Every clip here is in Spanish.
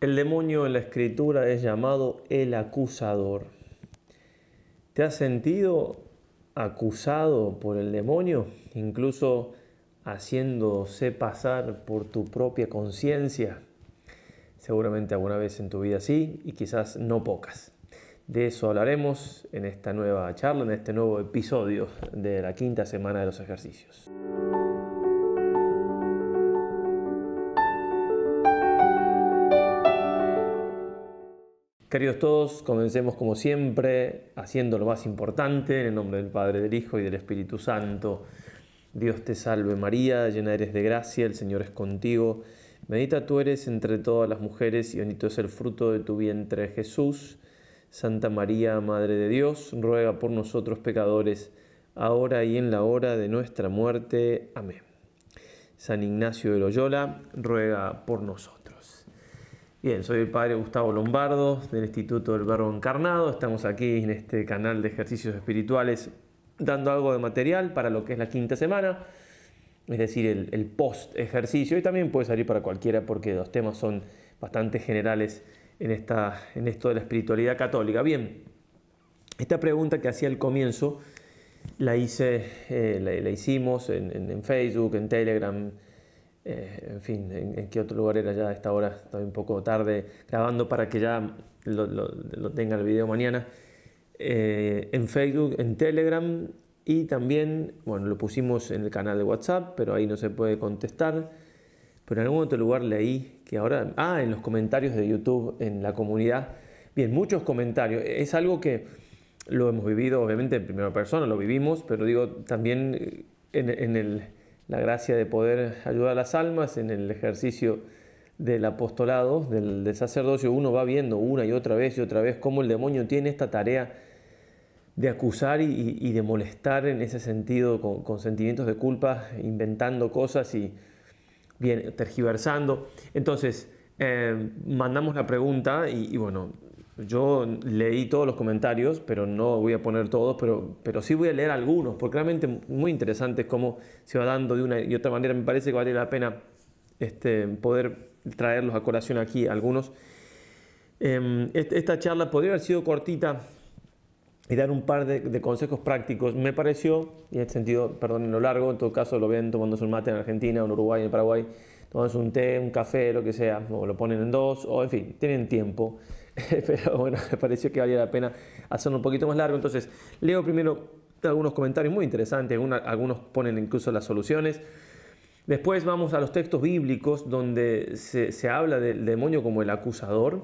El demonio en la Escritura es llamado el acusador. ¿Te has sentido acusado por el demonio, incluso haciéndose pasar por tu propia conciencia? Seguramente alguna vez en tu vida sí, y quizás no pocas. De eso hablaremos en esta nueva charla, en este nuevo episodio de la quinta semana de los ejercicios. Queridos todos, comencemos como siempre, haciendo lo más importante, en el nombre del Padre, del Hijo y del Espíritu Santo. Dios te salve María, llena eres de gracia, el Señor es contigo. Bendita tú eres entre todas las mujeres y bendito es el fruto de tu vientre Jesús. Santa María, Madre de Dios, ruega por nosotros pecadores, ahora y en la hora de nuestra muerte. Amén. San Ignacio de Loyola, ruega por nosotros. Bien, soy el Padre Gustavo Lombardo del Instituto del Verbo Encarnado. Estamos aquí en este canal de ejercicios espirituales dando algo de material para lo que es la quinta semana, es decir, el post-ejercicio, y también puede salir para cualquiera porque los temas son bastante generales en esto de la espiritualidad católica. Bien, esta pregunta que hacía al comienzo la hicimos en Facebook, en Telegram, en fin, en qué otro lugar era ya a esta hora, estaba un poco tarde grabando para que ya lo tenga el video mañana, en Facebook, en Telegram, y también, bueno, lo pusimos en el canal de WhatsApp, pero ahí no se puede contestar, pero en algún otro lugar leí que ahora, en los comentarios de YouTube, en la comunidad, bien, muchos comentarios, es algo que lo hemos vivido obviamente en primera persona, lo vivimos, pero digo, también la gracia de poder ayudar a las almas en el ejercicio del apostolado, del sacerdocio, uno va viendo una y otra vez cómo el demonio tiene esta tarea de acusar y de molestar en ese sentido con sentimientos de culpa, inventando cosas y bien, tergiversando. Entonces, mandamos la pregunta y bueno, yo leí todos los comentarios, pero no voy a poner todos, pero sí voy a leer algunos, porque realmente muy interesante cómo se va dando de una y otra manera. Me parece que vale la pena poder traerlos a colación aquí, algunos. Esta charla podría haber sido cortita y dar un par de consejos prácticos. Me pareció, y en este sentido, perdón, en lo largo, en todo caso lo ven tomándose un mate en Argentina, en Uruguay, en Paraguay, tomándose un té, un café, lo que sea, o lo ponen en dos, o en fin, tienen tiempo. Pero bueno, me pareció que valía la pena hacerlo un poquito más largo. Entonces, leo primero algunos comentarios muy interesantes, algunos ponen incluso las soluciones. Después vamos a los textos bíblicos donde se habla del demonio como el acusador,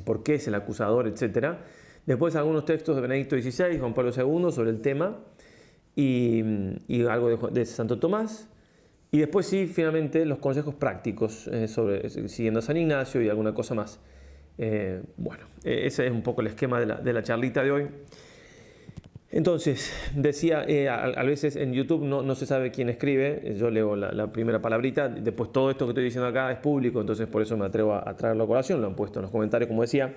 por qué es el acusador, etc. Después algunos textos de Benedicto XVI, Juan Pablo II sobre el tema, y algo de Santo Tomás. Y después sí, finalmente, los consejos prácticos siguiendo a San Ignacio y alguna cosa más. Bueno, ese es un poco el esquema de la charlita de hoy. Entonces, decía, a veces en YouTube no se sabe quién escribe, yo leo la primera palabrita, después todo esto que estoy diciendo acá es público, entonces por eso me atrevo a traerlo a colación, lo han puesto en los comentarios, como decía.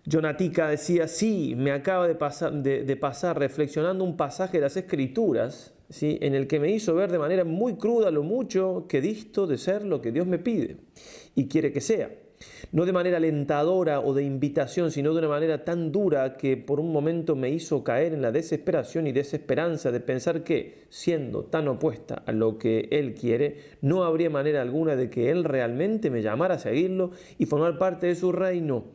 Jonatica decía, sí, me acaba de pasar reflexionando un pasaje de las Escrituras, ¿sí?, en el que me hizo ver de manera muy cruda lo mucho que disto de ser lo que Dios me pide y quiere que sea. No de manera alentadora o de invitación, sino de una manera tan dura que por un momento me hizo caer en la desesperación y desesperanza de pensar que, siendo tan opuesta a lo que Él quiere, no habría manera alguna de que Él realmente me llamara a seguirlo y formar parte de su reino,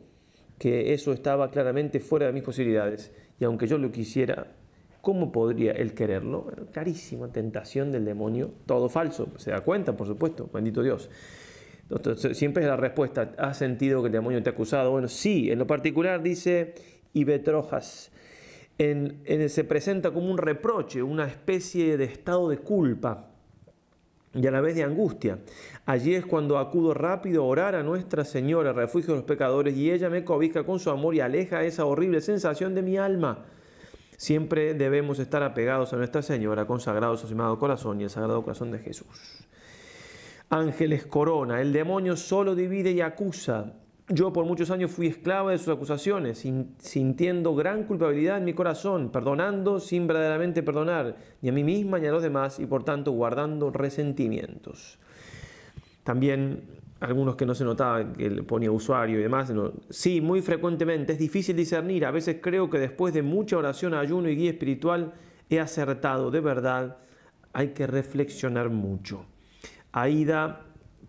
que eso estaba claramente fuera de mis posibilidades. Y aunque yo lo quisiera, ¿cómo podría Él quererlo? Bueno, clarísima tentación del demonio, todo falso, se da cuenta, por supuesto, bendito Dios. Entonces, siempre es la respuesta, ¿has sentido que el demonio te ha acusado? Bueno, sí, en lo particular dice Ibetrojas, se presenta como un reproche, una especie de estado de culpa y a la vez de angustia. Allí es cuando acudo rápido a orar a Nuestra Señora, refugio de los pecadores, y ella me cobija con su amor y aleja esa horrible sensación de mi alma. Siempre debemos estar apegados a Nuestra Señora, consagrados a su Sagrado Corazón y el Sagrado Corazón de Jesús. Ángeles Corona, el demonio solo divide y acusa. Yo por muchos años fui esclava de sus acusaciones, sintiendo gran culpabilidad en mi corazón, perdonando sin verdaderamente perdonar, ni a mí misma ni a los demás, y por tanto guardando resentimientos. También algunos que no se notaba que le ponía usuario y demás. No. Sí, muy frecuentemente. Es difícil discernir. A veces creo que después de mucha oración, ayuno y guía espiritual he acertado. De verdad, hay que reflexionar mucho. Aida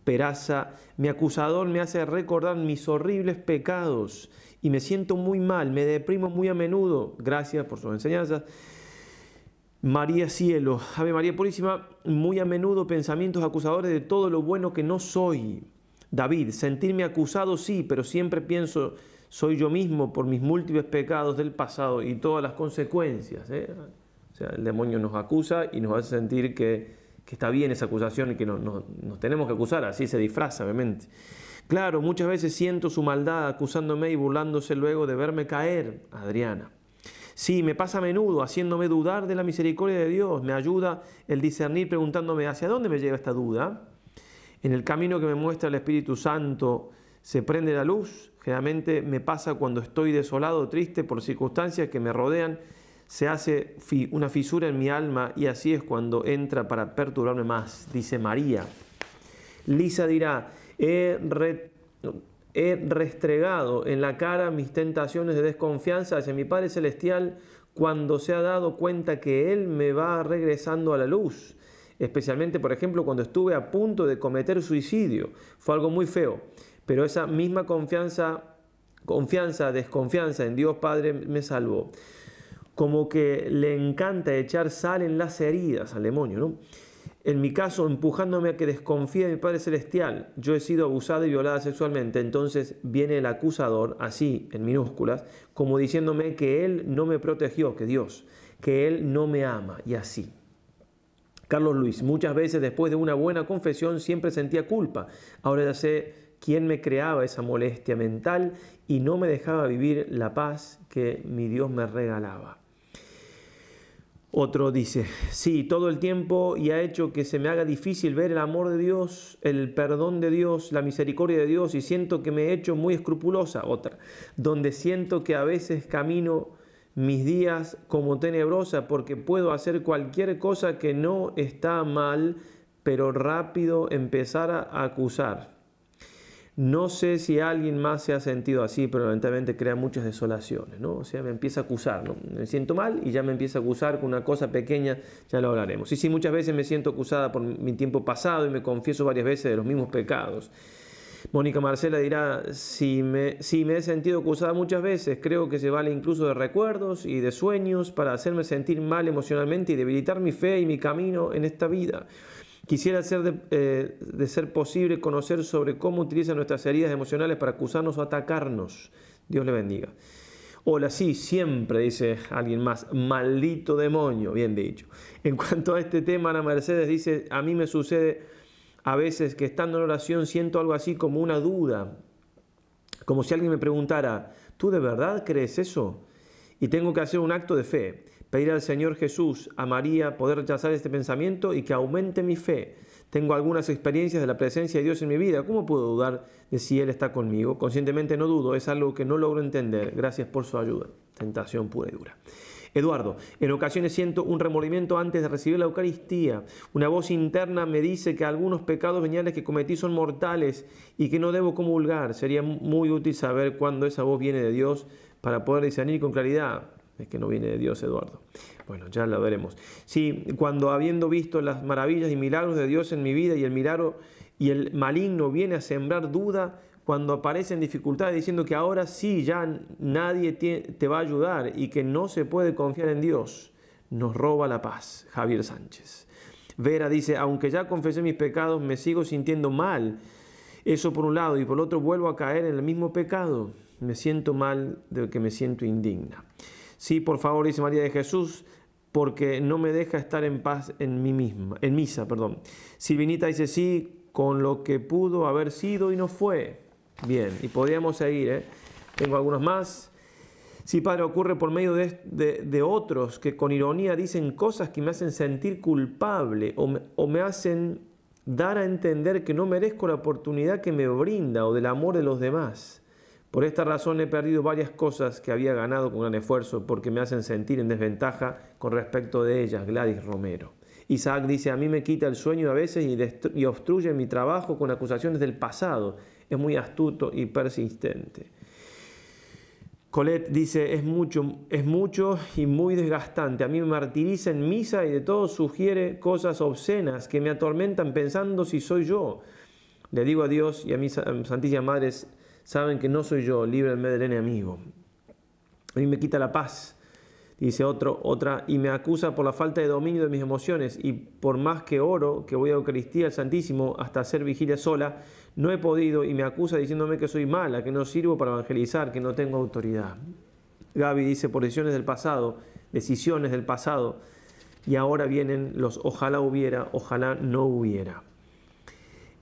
Peraza, mi acusador me hace recordar mis horribles pecados y me siento muy mal, me deprimo muy a menudo. Gracias por sus enseñanzas. María Cielo, Ave María Purísima, muy a menudo pensamientos acusadores de todo lo bueno que no soy. David, sentirme acusado sí, pero siempre pienso soy yo mismo por mis múltiples pecados del pasado y todas las consecuencias. O sea, el demonio nos acusa y nos hace sentir que está bien esa acusación y que nos tenemos que acusar, así se disfraza, obviamente. Claro, muchas veces siento su maldad acusándome y burlándose luego de verme caer, Adriana. Sí, me pasa a menudo, haciéndome dudar de la misericordia de Dios. Me ayuda el discernir preguntándome, ¿hacia dónde me lleva esta duda? En el camino que me muestra el Espíritu Santo, ¿se prende la luz? Generalmente me pasa cuando estoy desolado, triste por circunstancias que me rodean, se hace una fisura en mi alma y así es cuando entra para perturbarme más, dice María. Lisa dirá, he restregado en la cara mis tentaciones de desconfianza hacia mi Padre Celestial cuando se ha dado cuenta que Él me va regresando a la luz. Especialmente, por ejemplo, cuando estuve a punto de cometer suicidio. Fue algo muy feo, pero esa misma desconfianza en Dios Padre me salvó. Como que le encanta echar sal en las heridas al demonio, ¿no? En mi caso, empujándome a que desconfíe de mi Padre Celestial. Yo he sido abusada y violada sexualmente, entonces viene el acusador, así, en minúsculas, como diciéndome que Él no me protegió, que Él no me ama, y así. Carlos Luis, muchas veces después de una buena confesión siempre sentía culpa. Ahora ya sé quién me creaba esa molestia mental y no me dejaba vivir la paz que mi Dios me regalaba. Otro dice, sí, todo el tiempo y ha hecho que se me haga difícil ver el amor de Dios, el perdón de Dios, la misericordia de Dios y siento que me he hecho muy escrupulosa. Otra, donde siento que a veces camino mis días como tenebrosa porque puedo hacer cualquier cosa que no está mal, pero rápido empezar a acusar. No sé si alguien más se ha sentido así, pero lamentablemente crea muchas desolaciones, ¿no? O sea, me empieza a acusar, ¿no? Me siento mal y ya me empieza a acusar con una cosa pequeña, ya lo hablaremos. Y sí, muchas veces me siento acusada por mi tiempo pasado y me confieso varias veces de los mismos pecados. Mónica Marcela dirá, si me he sentido acusada muchas veces, creo que se vale incluso de recuerdos y de sueños para hacerme sentir mal emocionalmente y debilitar mi fe y mi camino en esta vida. Quisiera de ser posible conocer sobre cómo utilizan nuestras heridas emocionales para acusarnos o atacarnos. Dios le bendiga. Hola, sí, siempre, dice alguien más, maldito demonio, bien dicho. En cuanto a este tema, Ana Mercedes dice, a mí me sucede a veces que estando en oración siento algo así como una duda, como si alguien me preguntara, ¿tú de verdad crees eso? Y tengo que hacer un acto de fe. Pedir al Señor Jesús, a María, poder rechazar este pensamiento y que aumente mi fe. Tengo algunas experiencias de la presencia de Dios en mi vida. ¿Cómo puedo dudar de si Él está conmigo? Conscientemente no dudo, es algo que no logro entender. Gracias por su ayuda. Tentación pura y dura. Eduardo, en ocasiones siento un remordimiento antes de recibir la Eucaristía. Una voz interna me dice que algunos pecados veniales que cometí son mortales y que no debo comulgar. Sería muy útil saber cuándo esa voz viene de Dios para poder discernir con claridad. Es que no viene de Dios, Eduardo. Bueno, ya lo veremos. Sí, cuando habiendo visto las maravillas y milagros de Dios en mi vida y el milagro y el maligno viene a sembrar duda, cuando aparecen dificultades diciendo que ahora sí ya nadie te va a ayudar y que no se puede confiar en Dios, nos roba la paz. Javier Sánchez. Vera dice, aunque ya confesé mis pecados, me sigo sintiendo mal. Eso por un lado, y por otro vuelvo a caer en el mismo pecado. Me siento mal de que me siento indigna. Sí, por favor, dice María de Jesús, porque no me deja estar en paz en misa. Silvinita dice, sí, con lo que pudo haber sido y no fue. Bien, y podríamos seguir, ¿eh? Tengo algunos más. Sí, Padre, ocurre por medio de otros que con ironía dicen cosas que me hacen sentir culpable o me hacen dar a entender que no merezco la oportunidad que me brinda o del amor de los demás. Por esta razón he perdido varias cosas que había ganado con gran esfuerzo porque me hacen sentir en desventaja con respecto de ellas. Gladys Romero. Isaac dice, a mí me quita el sueño a veces y obstruye mi trabajo con acusaciones del pasado. Es muy astuto y persistente. Colette dice, es mucho y muy desgastante. A mí me martiriza en misa y de todo sugiere cosas obscenas que me atormentan pensando si soy yo. Le digo a Dios y a mis Santísimas Madres, saben que no soy yo, líbrenme del enemigo. A mí me quita la paz, dice otra, y me acusa por la falta de dominio de mis emociones. Y por más que oro, que voy a Eucaristía al Santísimo hasta hacer vigilia sola, no he podido y me acusa diciéndome que soy mala, que no sirvo para evangelizar, que no tengo autoridad. Gaby dice, por decisiones del pasado, y ahora vienen los ojalá hubiera, ojalá no hubiera.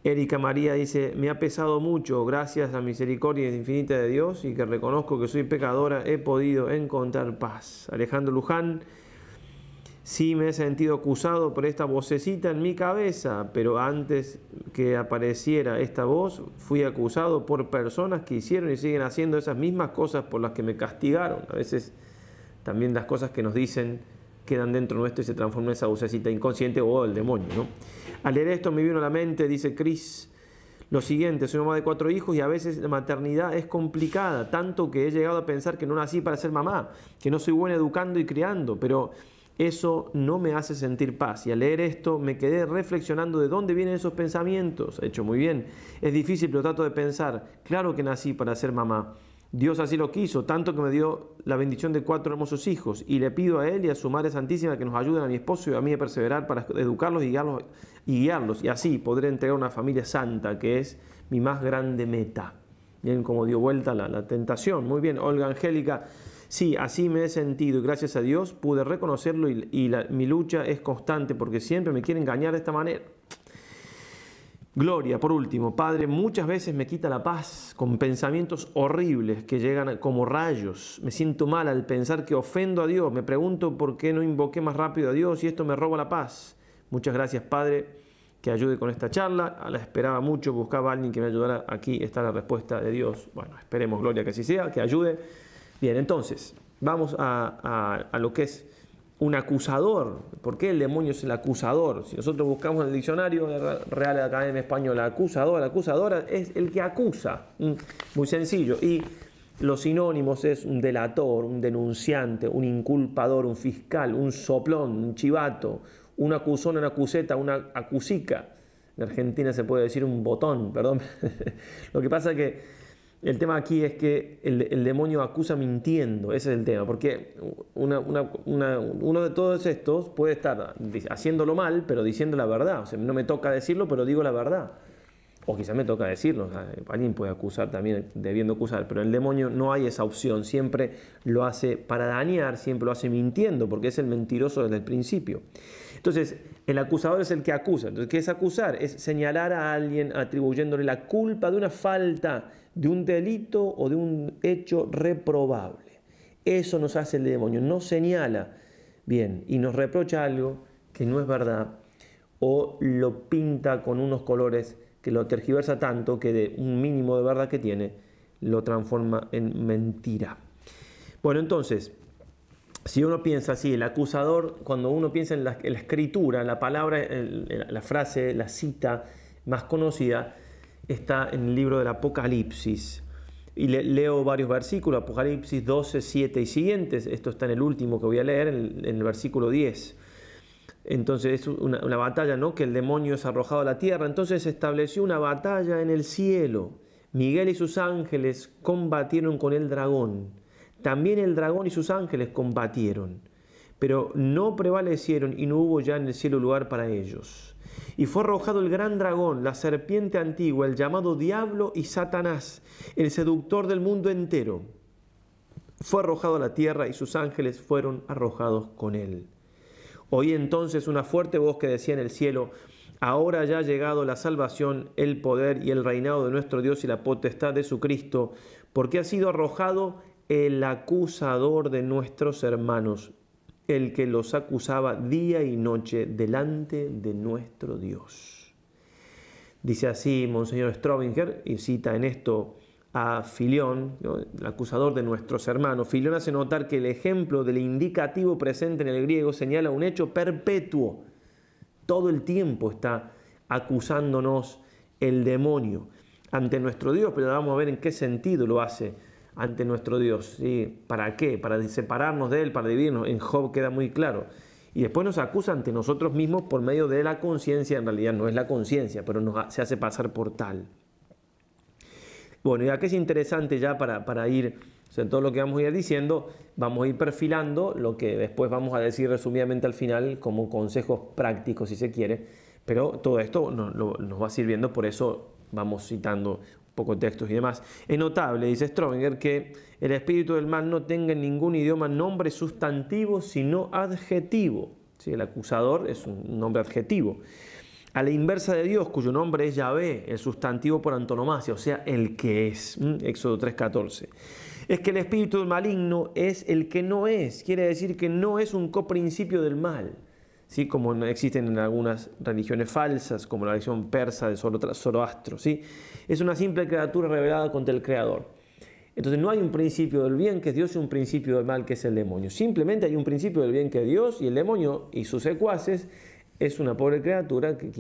Erika María dice, me ha pesado mucho, gracias a la misericordia infinita de Dios y que reconozco que soy pecadora, he podido encontrar paz. Alejandro Luján, sí me he sentido acusado por esta vocecita en mi cabeza, pero antes que apareciera esta voz, fui acusado por personas que hicieron y siguen haciendo esas mismas cosas por las que me castigaron. A veces también las cosas que nos dicen quedan dentro nuestro y se transforma en esa vocecita inconsciente o el demonio, ¿no? Al leer esto me vino a la mente, dice Cris, lo siguiente, soy mamá de 4 hijos y a veces la maternidad es complicada, tanto que he llegado a pensar que no nací para ser mamá, que no soy buena educando y criando, pero eso no me hace sentir paz. Y al leer esto me quedé reflexionando de dónde vienen esos pensamientos. He hecho muy bien. Es difícil, pero trato de pensar, claro que nací para ser mamá. Dios así lo quiso, tanto que me dio la bendición de 4 hermosos hijos. Y le pido a Él y a su Madre Santísima que nos ayuden a mi esposo y a mí a perseverar para educarlos y guiarlos. Y así poder entregar una familia santa, que es mi más grande meta. Bien, como dio vuelta la tentación. Muy bien, Olga Angélica. Sí, así me he sentido y gracias a Dios pude reconocerlo mi lucha es constante porque siempre me quiere engañar de esta manera. Gloria, por último, Padre, muchas veces me quita la paz con pensamientos horribles que llegan como rayos. Me siento mal al pensar que ofendo a Dios. Me pregunto por qué no invoqué más rápido a Dios y esto me roba la paz. Muchas gracias, Padre, que ayude con esta charla. La esperaba mucho, buscaba a alguien que me ayudara. Aquí está la respuesta de Dios. Bueno, esperemos, Gloria, que así sea, que ayude. Bien, entonces, vamos a lo que es un acusador. ¿Por qué el demonio es el acusador? Si nosotros buscamos en el diccionario de Real Academia Española, la acusadora es el que acusa. Muy sencillo. Y los sinónimos es un delator, un denunciante, un inculpador, un fiscal, un soplón, un chivato, un acusón, una acuseta, una acusica. En Argentina se puede decir un botón, perdón. Lo que pasa es que el tema aquí es que el demonio acusa mintiendo, ese es el tema, porque uno de todos estos puede estar haciéndolo mal, pero diciendo la verdad. O sea, no me toca decirlo, pero digo la verdad. O quizás me toca decirlo, o sea, alguien puede acusar también debiendo acusar, pero el demonio no hay esa opción, siempre lo hace para dañar, siempre lo hace mintiendo, porque es el mentiroso desde el principio. Entonces, el acusador es el que acusa. Entonces, ¿qué es acusar? Es señalar a alguien atribuyéndole la culpa de una falta, de un delito o de un hecho reprobable. Eso nos hace el demonio, nos señala bien y nos reprocha algo que no es verdad o lo pinta con unos colores que lo tergiversa tanto que de un mínimo de verdad que tiene lo transforma en mentira. Bueno, entonces, si uno piensa así, el acusador, cuando uno piensa en la escritura, la palabra, la frase, la cita más conocida, está en el libro del Apocalipsis. Y leo varios versículos, Apocalipsis 12, 7 y siguientes. Esto está en el último que voy a leer, en el versículo 10. Entonces es una batalla, ¿no? Que el demonio es arrojado a la tierra. Entonces se estableció una batalla en el cielo. Miguel y sus ángeles combatieron con el dragón. También el dragón y sus ángeles combatieron, pero no prevalecieron y no hubo ya en el cielo lugar para ellos. Y fue arrojado el gran dragón, la serpiente antigua, el llamado Diablo y Satanás, el seductor del mundo entero. Fue arrojado a la tierra y sus ángeles fueron arrojados con él. Oí entonces una fuerte voz que decía en el cielo: ahora ya ha llegado la salvación, el poder y el reinado de nuestro Dios y la potestad de su Cristo, porque ha sido arrojado el acusador de nuestros hermanos, el que los acusaba día y noche delante de nuestro Dios. Dice así Monseñor Strobinger, y cita en esto a Filión, ¿no?, el acusador de nuestros hermanos. Filión hace notar que el ejemplo del indicativo presente en el griego señala un hecho perpetuo. Todo el tiempo está acusándonos el demonio ante nuestro Dios, pero vamos a ver en qué sentido lo hace ante nuestro Dios. ¿Sí? ¿Para qué? Para separarnos de Él, para dividirnos. En Job queda muy claro. Y después nos acusa ante nosotros mismos por medio de la conciencia. En realidad no es la conciencia, pero se hace pasar por tal. Bueno, y aquí es interesante ya para ir, o sea, todo lo que vamos a ir diciendo, vamos a ir perfilando lo que después vamos a decir resumidamente al final como consejos prácticos, si se quiere, pero todo esto nos va sirviendo, por eso vamos citando un poco textos y demás. Es notable, dice Strobinger, que el espíritu del mal no tenga en ningún idioma nombre sustantivo, sino adjetivo. ¿Sí? El acusador es un nombre adjetivo. A la inversa de Dios, cuyo nombre es Yahvé, el sustantivo por antonomasia, o sea, el que es. Éxodo 3:14. Es que el espíritu del maligno es el que no es, quiere decir que no es un coprincipio del mal, ¿sí? Como existen en algunas religiones falsas, como la religión persa de Zoroastro, ¿sí? Es una simple criatura revelada contra el Creador. Entonces no hay un principio del bien que es Dios y un principio del mal que es el demonio. Simplemente hay un principio del bien que es Dios, y el demonio y sus secuaces es una pobre criatura que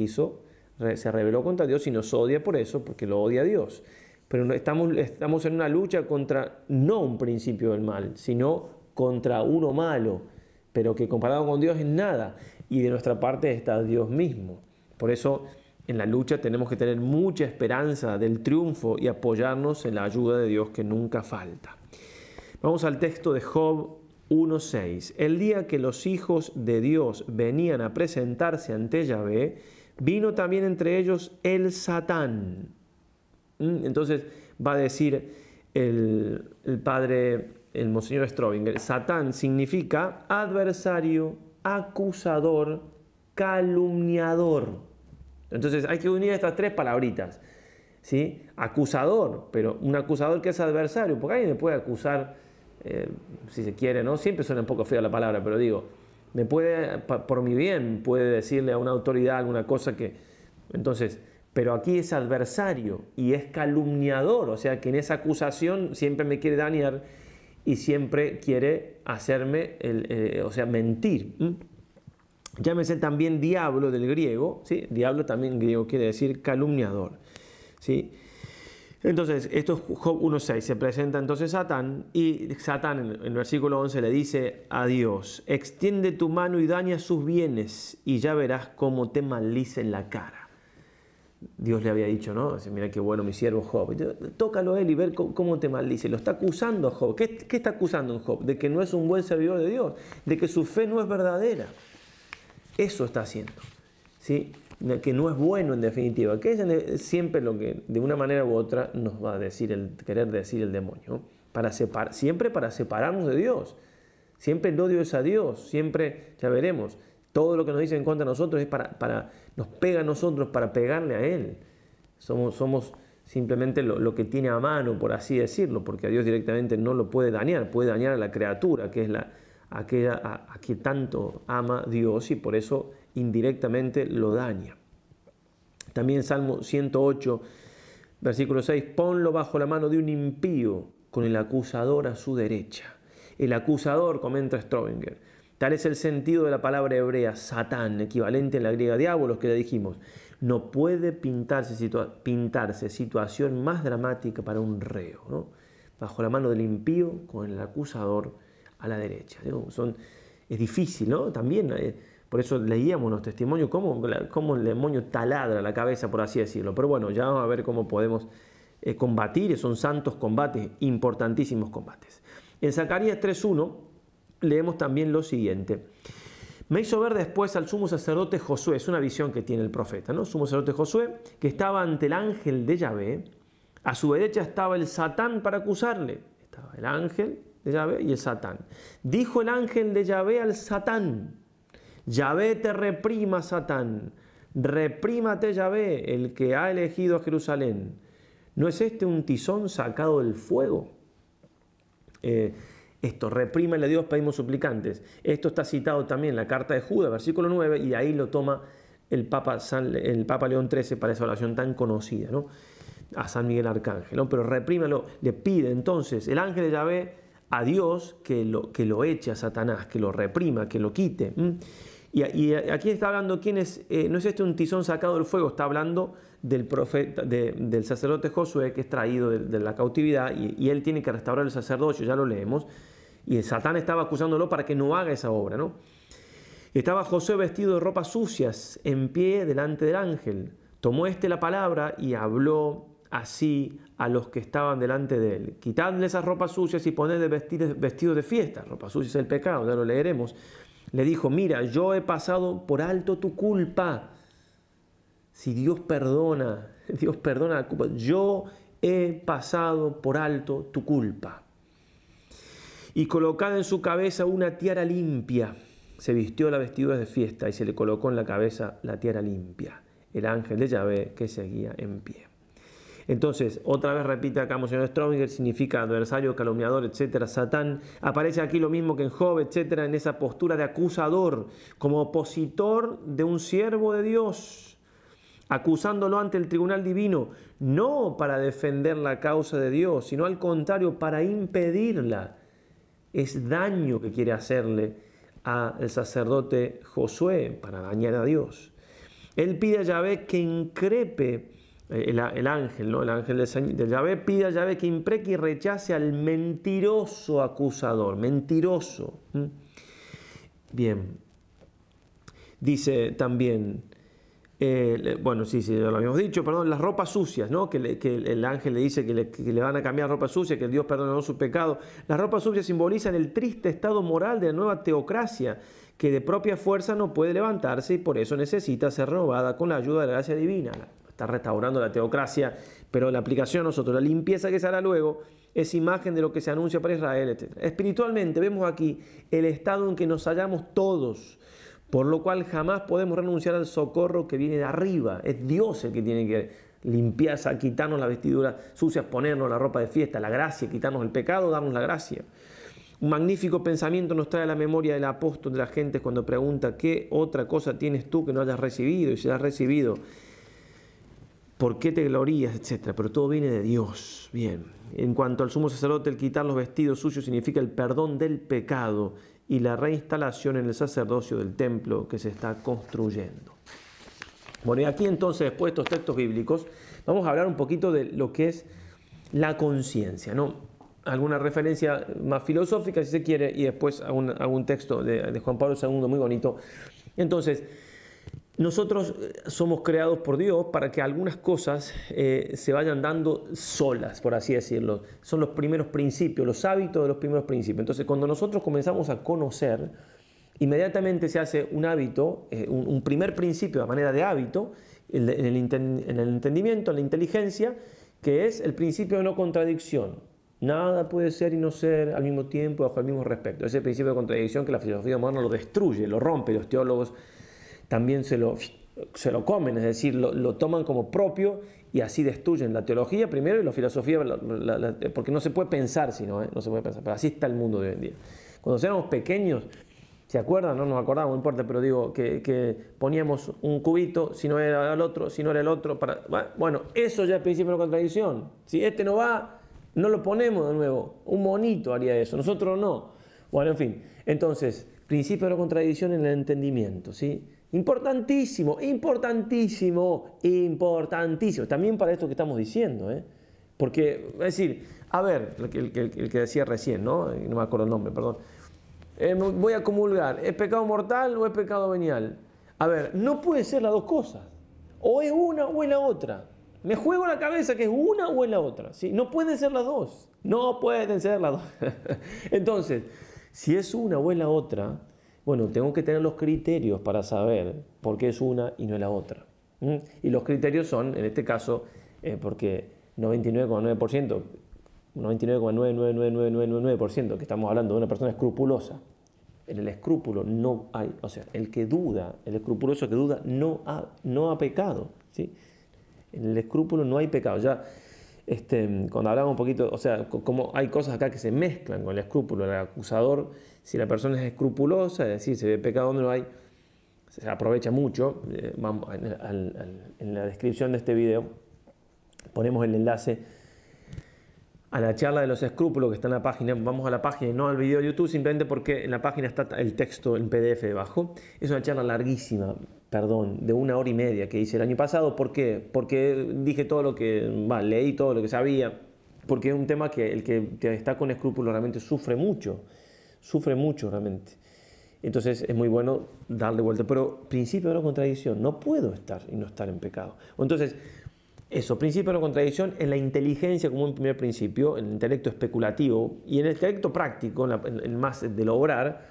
se rebeló contra Dios y nos odia por eso, porque lo odia a Dios. Pero estamos en una lucha contra no un principio del mal, sino contra uno malo, pero que comparado con Dios es nada. Y de nuestra parte está Dios mismo. Por eso en la lucha tenemos que tener mucha esperanza del triunfo y apoyarnos en la ayuda de Dios que nunca falta. Vamos al texto de Job 1:6. El día que los hijos de Dios venían a presentarse ante Yahvé, vino también entre ellos el Satán. Entonces va a decir el padre, el monseñor Strobinger, Satán significa adversario, acusador, calumniador. Entonces hay que unir estas tres palabritas, ¿sí? Acusador, pero un acusador que es adversario, porque alguien me puede acusar, si se quiere, ¿no? Siempre suena un poco fea la palabra, pero digo, me puede, por mi bien, puede decirle a una autoridad alguna cosa que... Entonces, pero aquí es adversario y es calumniador, o sea que en esa acusación siempre me quiere dañar y siempre quiere hacerme, o sea, mentir. Llámese también diablo del griego, ¿sí? Diablo también en griego quiere decir calumniador, ¿sí? Entonces, esto es Job 1:6, se presenta entonces Satán, y Satán en el versículo 11 le dice a Dios: extiende tu mano y daña sus bienes, y ya verás cómo te maldice en la cara. Dios le había dicho, ¿no? Dice, mira qué bueno mi siervo Job. Tócalo a él y ver cómo te maldice. Lo está acusando a Job. ¿Qué está acusando en Job? De que no es un buen servidor de Dios, de que su fe no es verdadera. Eso está haciendo, ¿sí? Que no es bueno en definitiva, que es siempre lo que de una manera u otra nos va a querer decir el demonio, ¿no? Siempre para separarnos de Dios, siempre el odio es a Dios, siempre, ya veremos, todo lo que nos dice en contra de nosotros es nos pega a nosotros para pegarle a Él. Somos simplemente lo que tiene a mano, por así decirlo, porque a Dios directamente no lo puede dañar a la criatura, que es a que tanto ama Dios, y por eso indirectamente lo daña. También Salmo 108, versículo 6, ponlo bajo la mano de un impío, con el acusador a su derecha. El acusador, comenta Strobinger, tal es el sentido de la palabra hebrea Satán, equivalente en la griega diabolos que le dijimos. No puede pintarse situación más dramática para un reo, ¿no? Bajo la mano del impío, con el acusador a la derecha. Es difícil, ¿no? También, por eso leíamos los testimonios, cómo el demonio taladra la cabeza, por así decirlo. Pero bueno, ya vamos a ver cómo podemos combatir. Son santos combates, importantísimos combates. En Zacarías 3:1 leemos también lo siguiente. Me hizo ver después al sumo sacerdote Josué, es una visión que tiene el profeta, ¿no? Sumo sacerdote Josué, que estaba ante el ángel de Yahvé. A su derecha estaba el Satán para acusarle. Estaba el ángel de Yahvé y el Satán. Dijo el ángel de Yahvé al Satán: Yahvé te reprima, Satán. Reprímate, Yahvé, el que ha elegido a Jerusalén. ¿No es este un tizón sacado del fuego? Reprímale a Dios, pedimos suplicantes. Esto está citado también en la carta de Judas, versículo 9, y ahí lo toma el Papa León XIII para esa oración tan conocida, ¿no? A San Miguel Arcángel, ¿no? Pero reprímalo, le pide entonces el ángel de Yahvé a Dios que lo eche a Satanás, que lo reprima, que lo quite. Y aquí está hablando quién es, no es este un tizón sacado del fuego, está hablando del profeta, del sacerdote Josué, que es traído de la cautividad, y él tiene que restaurar el sacerdocio, ya lo leemos, y Satán estaba acusándolo para que no haga esa obra, ¿no? Estaba Josué vestido de ropas sucias, en pie delante del ángel. Tomó la palabra y habló así a los que estaban delante de él: quitadle esas ropas sucias y ponedle vestidos de fiesta. Ropas sucias es el pecado, ya lo leeremos. Le dijo: mira, yo he pasado por alto tu culpa. Si Dios perdona la culpa. Yo he pasado por alto tu culpa. Y colocada en su cabeza una tiara limpia, se vistió la vestidura de fiesta y se le colocó en la cabeza la tiara limpia. El ángel de Yahvé que seguía en pie. Entonces, otra vez repite acá Monseñor Strominger, significa adversario, calumniador, etc. Satán aparece aquí lo mismo que en Job, etc., en esa postura de acusador, como opositor de un siervo de Dios, acusándolo ante el tribunal divino, no para defender la causa de Dios, sino al contrario, para impedirla. Es daño que quiere hacerle al sacerdote Josué, para dañar a Dios. Él pide a Yahvé que increpe, el ángel, ¿no? El ángel de Yahvé pide a Yahvé que impreque y rechace al mentiroso acusador, mentiroso. Bien, dice también, bueno, sí, ya lo habíamos dicho, perdón, las ropas sucias, ¿no? Que el ángel le dice que le van a cambiar ropa sucia, que Dios perdonó su pecado. Las ropas sucias simbolizan el triste estado moral de la nueva teocracia, que de propia fuerza no puede levantarse y por eso necesita ser renovada con la ayuda de la gracia divina. Está restaurando la teocracia, pero la aplicación a nosotros, la limpieza que se hará luego, es imagen de lo que se anuncia para Israel, etc. Espiritualmente vemos aquí el estado en que nos hallamos todos, por lo cual jamás podemos renunciar al socorro que viene de arriba. Es Dios el que tiene que limpiar, quitarnos las vestiduras sucias, ponernos la ropa de fiesta, la gracia, quitarnos el pecado, darnos la gracia. Un magnífico pensamiento nos trae a la memoria del apóstol de la gente cuando pregunta: ¿qué otra cosa tienes tú que no hayas recibido? Y si la has recibido, ¿por qué te glorías? Etcétera. Pero todo viene de Dios. Bien. En cuanto al sumo sacerdote, el quitar los vestidos sucios significa el perdón del pecado y la reinstalación en el sacerdocio del templo que se está construyendo. Bueno, y aquí entonces, después de estos textos bíblicos, vamos a hablar un poquito de lo que es la conciencia, ¿no? Alguna referencia más filosófica, si se quiere, y después algún texto de Juan Pablo II muy bonito. Entonces, nosotros somos creados por Dios para que algunas cosas se vayan dando solas, por así decirlo. Son los primeros principios, los hábitos de los primeros principios. Entonces, cuando nosotros comenzamos a conocer, inmediatamente se hace un hábito, un primer principio a manera de hábito, en el entendimiento, en la inteligencia, que es el principio de no contradicción. Nada puede ser y no ser al mismo tiempo, bajo el mismo respecto. Ese principio de contradicción que la filosofía moderna lo destruye, lo rompe. Los teólogos también se lo comen, es decir, lo toman como propio y así destruyen la teología primero y la filosofía, porque no se puede pensar sino, no se puede pensar, pero así está el mundo de hoy en día. Cuando éramos pequeños, ¿se acuerdan? No nos acordamos, no importa, pero digo que poníamos un cubito, si no era el otro, si no era el otro, bueno, eso ya es principio de contradicción. Si este no va, no lo ponemos de nuevo. Un monito haría eso, nosotros no. Bueno, en fin, entonces, principio de la contradicción en el entendimiento, ¿sí? Importantísimo, importantísimo, importantísimo. También para esto que estamos diciendo, ¿eh? Porque, es decir, a ver, el que decía recién, ¿no? No me acuerdo el nombre, perdón. Voy a comulgar, ¿es pecado mortal o es pecado venial? A ver, no puede ser las dos cosas. O es una o es la otra. Me juego la cabeza que es una o es la otra, ¿sí? No pueden ser las dos. No pueden ser las dos. Entonces, si es una o es la otra, bueno, tengo que tener los criterios para saber por qué es una y no es la otra. Y los criterios son, en este caso, porque 99,9%, 99,99999% que estamos hablando de una persona escrupulosa. En el escrúpulo no hay, o sea, el que duda, el escrupuloso que duda no ha pecado, ¿sí? En el escrúpulo no hay pecado. Ya, cuando hablamos un poquito, o sea, como hay cosas acá que se mezclan con el escrúpulo, el acusador, si la persona es escrupulosa, es decir, se ve pecado donde no hay, se aprovecha mucho. En la descripción de este video ponemos el enlace a la charla de los escrúpulos que está en la página. Vamos a la página y no al video de YouTube, simplemente porque en la página está el texto en PDF debajo. Es una charla larguísima, perdón, de 1 hora y media que hice el año pasado. ¿Por qué? Porque dije todo lo que, leí todo lo que sabía, porque es un tema que el que está con escrúpulos realmente sufre mucho realmente. Entonces es muy bueno darle vuelta, pero principio de no contradicción, no puedo estar y no estar en pecado. Entonces, eso, principio de no contradicción en la inteligencia como un primer principio, en el intelecto especulativo y en el intelecto práctico, en el más del obrar,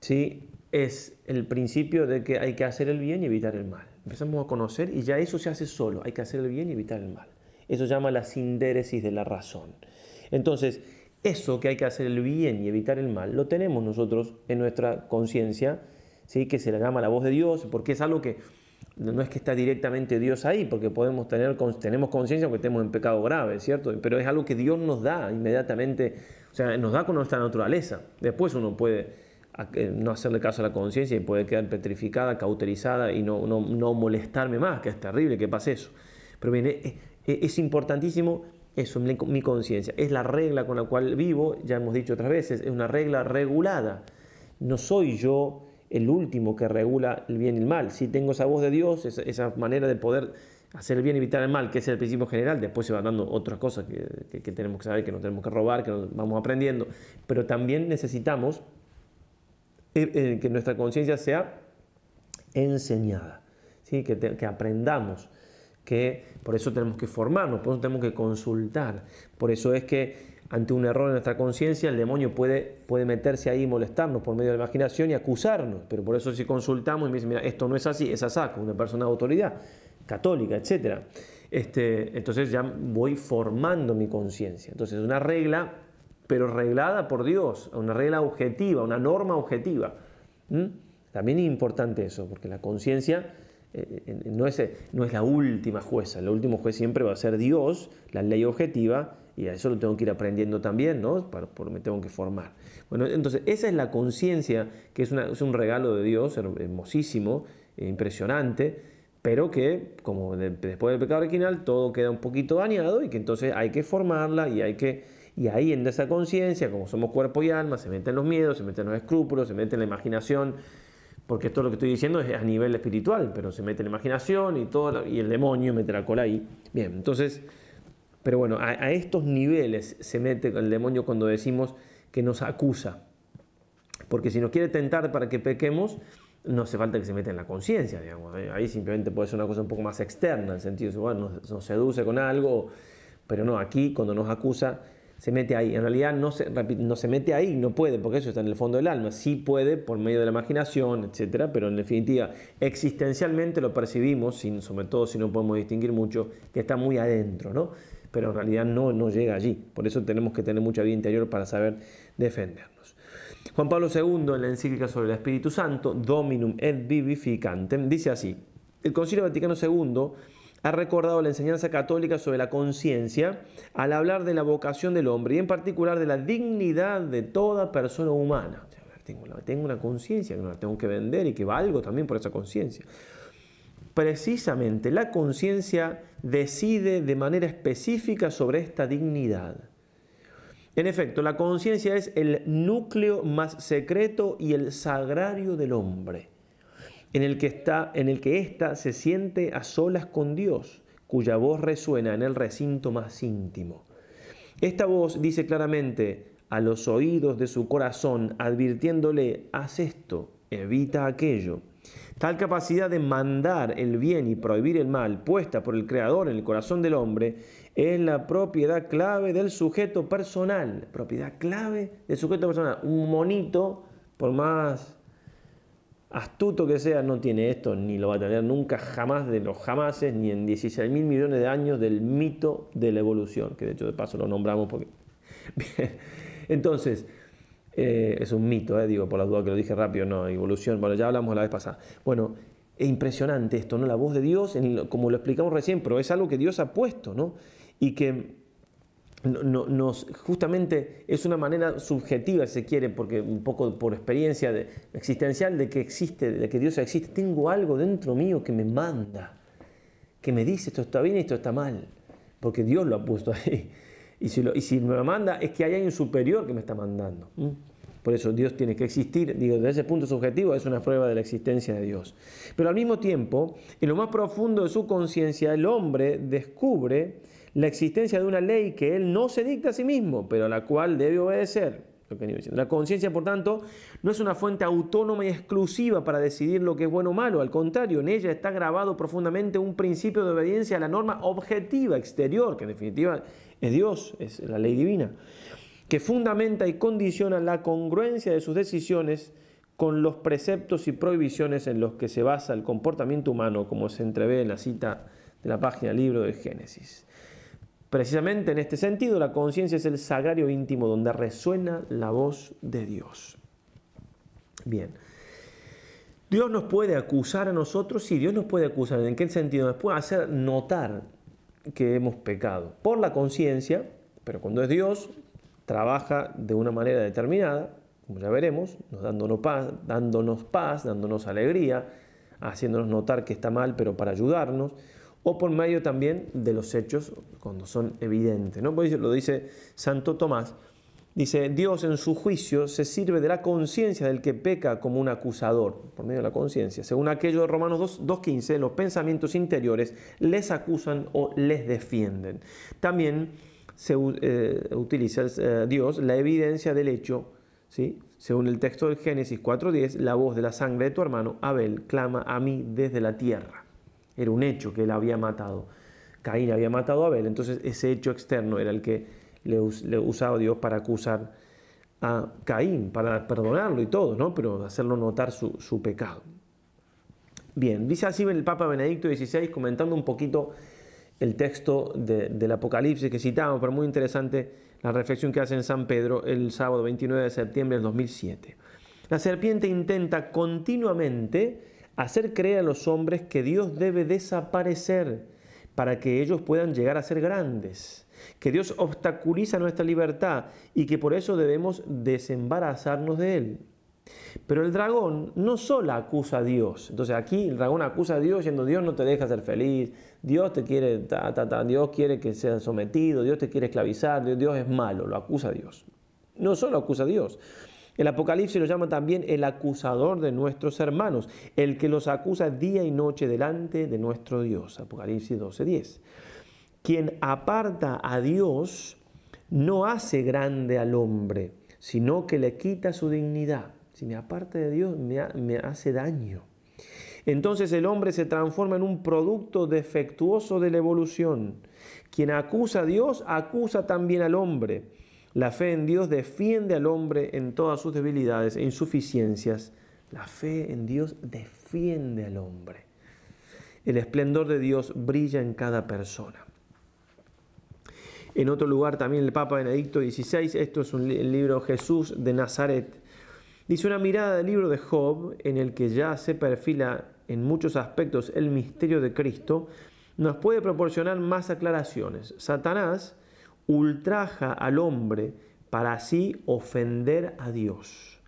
¿sí? Es el principio de que hay que hacer el bien y evitar el mal. Empezamos a conocer y ya eso se hace solo, hay que hacer el bien y evitar el mal. Eso se llama la sindéresis de la razón. Entonces, eso que hay que hacer el bien y evitar el mal, lo tenemos nosotros en nuestra conciencia, ¿sí? Que se le llama la voz de Dios, porque es algo que no es que está directamente Dios ahí, porque tenemos conciencia aunque estemos en pecado grave, ¿cierto? Pero es algo que Dios nos da inmediatamente, o sea, nos da con nuestra naturaleza. Después uno puede no hacerle caso a la conciencia y puede quedar petrificada, cauterizada y no molestarme más, que es terrible que pase eso. Pero bien, es importantísimo eso, mi conciencia. Es la regla con la cual vivo, ya hemos dicho otras veces, es una regla regulada. No soy yo el último que regula el bien y el mal. Sí tengo esa voz de Dios, esa manera de poder hacer el bien y evitar el mal, que es el principio general. Después se van dando otras cosas que tenemos que saber, que no tenemos que robar, que vamos aprendiendo. Pero también necesitamos que nuestra conciencia sea enseñada, ¿sí? Que aprendamos. Por eso tenemos que formarnos, por eso tenemos que consultar. Por eso es que ante un error en nuestra conciencia el demonio puede meterse ahí y molestarnos por medio de la imaginación y acusarnos. Pero por eso si consultamos y me dicen, mira, esto no es así, es asaco, una persona de autoridad, católica, etc. Entonces ya voy formando mi conciencia. Entonces es una regla, pero reglada por Dios, una regla objetiva, una norma objetiva. También es importante eso, porque la conciencia no es la última jueza. El último juez siempre va a ser Dios, la ley objetiva, y a eso lo tengo que ir aprendiendo también, ¿no? Me tengo que formar. Bueno, entonces esa es la conciencia, que es un regalo de Dios, hermosísimo, impresionante, pero que, como después del pecado original, todo queda un poquito dañado y que entonces hay que formarla y ahí en esa conciencia, como somos cuerpo y alma, se meten los miedos, se meten los escrúpulos, se mete la imaginación, porque todo lo que estoy diciendo es a nivel espiritual, pero se mete la imaginación y el demonio mete la cola ahí. Bien, entonces, pero bueno, a estos niveles se mete el demonio cuando decimos que nos acusa. Porque si nos quiere tentar para que pequemos, no hace falta que se meta en la conciencia, digamos. Ahí simplemente puede ser una cosa un poco más externa, en el sentido de, bueno, nos seduce con algo, pero no, aquí cuando nos acusa, se mete ahí. En realidad no se mete ahí, no puede, porque eso está en el fondo del alma. Sí puede por medio de la imaginación, etcétera, pero en definitiva, existencialmente lo percibimos, sobre todo si no podemos distinguir mucho, que está muy adentro, ¿no? Pero en realidad no llega allí. Por eso tenemos que tener mucha vida interior para saber defendernos. Juan Pablo II, en la encíclica sobre el Espíritu Santo, Dominum et Vivificantem, dice así: el Concilio Vaticano II ha recordado la enseñanza católica sobre la conciencia al hablar de la vocación del hombre y en particular de la dignidad de toda persona humana. O sea, tengo una conciencia que no la tengo que vender y que valgo también por esa conciencia. Precisamente la conciencia decide de manera específica sobre esta dignidad. En efecto, la conciencia es el núcleo más secreto y el sagrario del hombre, en el que ésta se siente a solas con Dios, cuya voz resuena en el recinto más íntimo. Esta voz dice claramente a los oídos de su corazón, advirtiéndole: haz esto, evita aquello. Tal capacidad de mandar el bien y prohibir el mal, puesta por el Creador en el corazón del hombre, es la propiedad clave del sujeto personal. Propiedad clave del sujeto personal. Un monito, por más astuto que sea, no tiene esto, ni lo va a tener nunca, jamás de los jamases, ni en 16.000 millones de años del mito de la evolución, que de hecho de paso lo nombramos porque... Bien. Entonces, es un mito, digo, por la duda que lo dije rápido, no, evolución, bueno, ya hablamos la vez pasada. Bueno, es impresionante esto, ¿no? La voz de Dios, como lo explicamos recién, pero es algo que Dios ha puesto, ¿no? Y que justamente es una manera subjetiva, si se quiere, porque un poco por experiencia existencial de que existe, de que Dios existe. Tengo algo dentro mío que me manda, que me dice esto está bien y esto está mal, porque Dios lo ha puesto ahí. Y si me lo manda, es que hay alguien superior que me está mandando. Por eso Dios tiene que existir. Digo, desde ese punto subjetivo es una prueba de la existencia de Dios. Pero al mismo tiempo, en lo más profundo de su conciencia, el hombre descubre la existencia de una ley que él no se dicta a sí mismo, pero a la cual debe obedecer. La conciencia, por tanto, no es una fuente autónoma y exclusiva para decidir lo que es bueno o malo. Al contrario, en ella está grabado profundamente un principio de obediencia a la norma objetiva exterior, que en definitiva es Dios, es la ley divina, que fundamenta y condiciona la congruencia de sus decisiones con los preceptos y prohibiciones en los que se basa el comportamiento humano, como se entrevé en la cita de la página del libro de Génesis. Precisamente en este sentido, la conciencia es el sagrario íntimo donde resuena la voz de Dios. Bien. ¿Dios nos puede acusar a nosotros? Sí, Dios nos puede acusar. ¿En qué sentido? Nos puede hacer notar que hemos pecado por la conciencia, pero cuando es Dios, trabaja de una manera determinada, como ya veremos, dándonos paz, dándonos alegría, haciéndonos notar que está mal, pero para ayudarnos, o por medio también de los hechos cuando son evidentes, ¿no? Lo dice Santo Tomás, dice, Dios en su juicio se sirve de la conciencia del que peca como un acusador, por medio de la conciencia. Según aquello de Romanos 2.15, los pensamientos interiores les acusan o les defienden. También se utiliza Dios la evidencia del hecho, ¿sí? Según el texto del Génesis 4.10, la voz de la sangre de tu hermano Abel clama a mí desde la tierra. Era un hecho que él había matado. Caín había matado a Abel, entonces ese hecho externo era el que le usaba Dios para acusar a Caín, para perdonarlo y todo, ¿no? Pero hacerlo notar su pecado. Bien, dice así el Papa Benedicto XVI, comentando un poquito el texto del Apocalipsis que citamos, pero muy interesante la reflexión que hace en San Pedro el sábado 29 de septiembre del 2007. La serpiente intenta continuamente hacer creer a los hombres que Dios debe desaparecer para que ellos puedan llegar a ser grandes, que Dios obstaculiza nuestra libertad y que por eso debemos desembarazarnos de Él. Pero el dragón no solo acusa a Dios. Entonces aquí el dragón acusa a Dios diciendo, Dios no te deja ser feliz, Dios te quiere, Dios quiere que seas sometido, Dios te quiere esclavizar, Dios es malo, lo acusa a Dios. No solo acusa a Dios. El Apocalipsis lo llama también el acusador de nuestros hermanos, el que los acusa día y noche delante de nuestro Dios. Apocalipsis 12:10. Quien aparta a Dios no hace grande al hombre, sino que le quita su dignidad. Si me aparta de Dios, me hace daño. Entonces el hombre se transforma en un producto defectuoso de la evolución. Quien acusa a Dios, acusa también al hombre. La fe en Dios defiende al hombre en todas sus debilidades e insuficiencias. La fe en Dios defiende al hombre. El esplendor de Dios brilla en cada persona. En otro lugar también el Papa Benedicto XVI, esto es el libro Jesús de Nazaret, dice una mirada del libro de Job, en el que ya se perfila en muchos aspectos el misterio de Cristo, nos puede proporcionar más aclaraciones. Satanás ultraja al hombre para así ofender a Dios.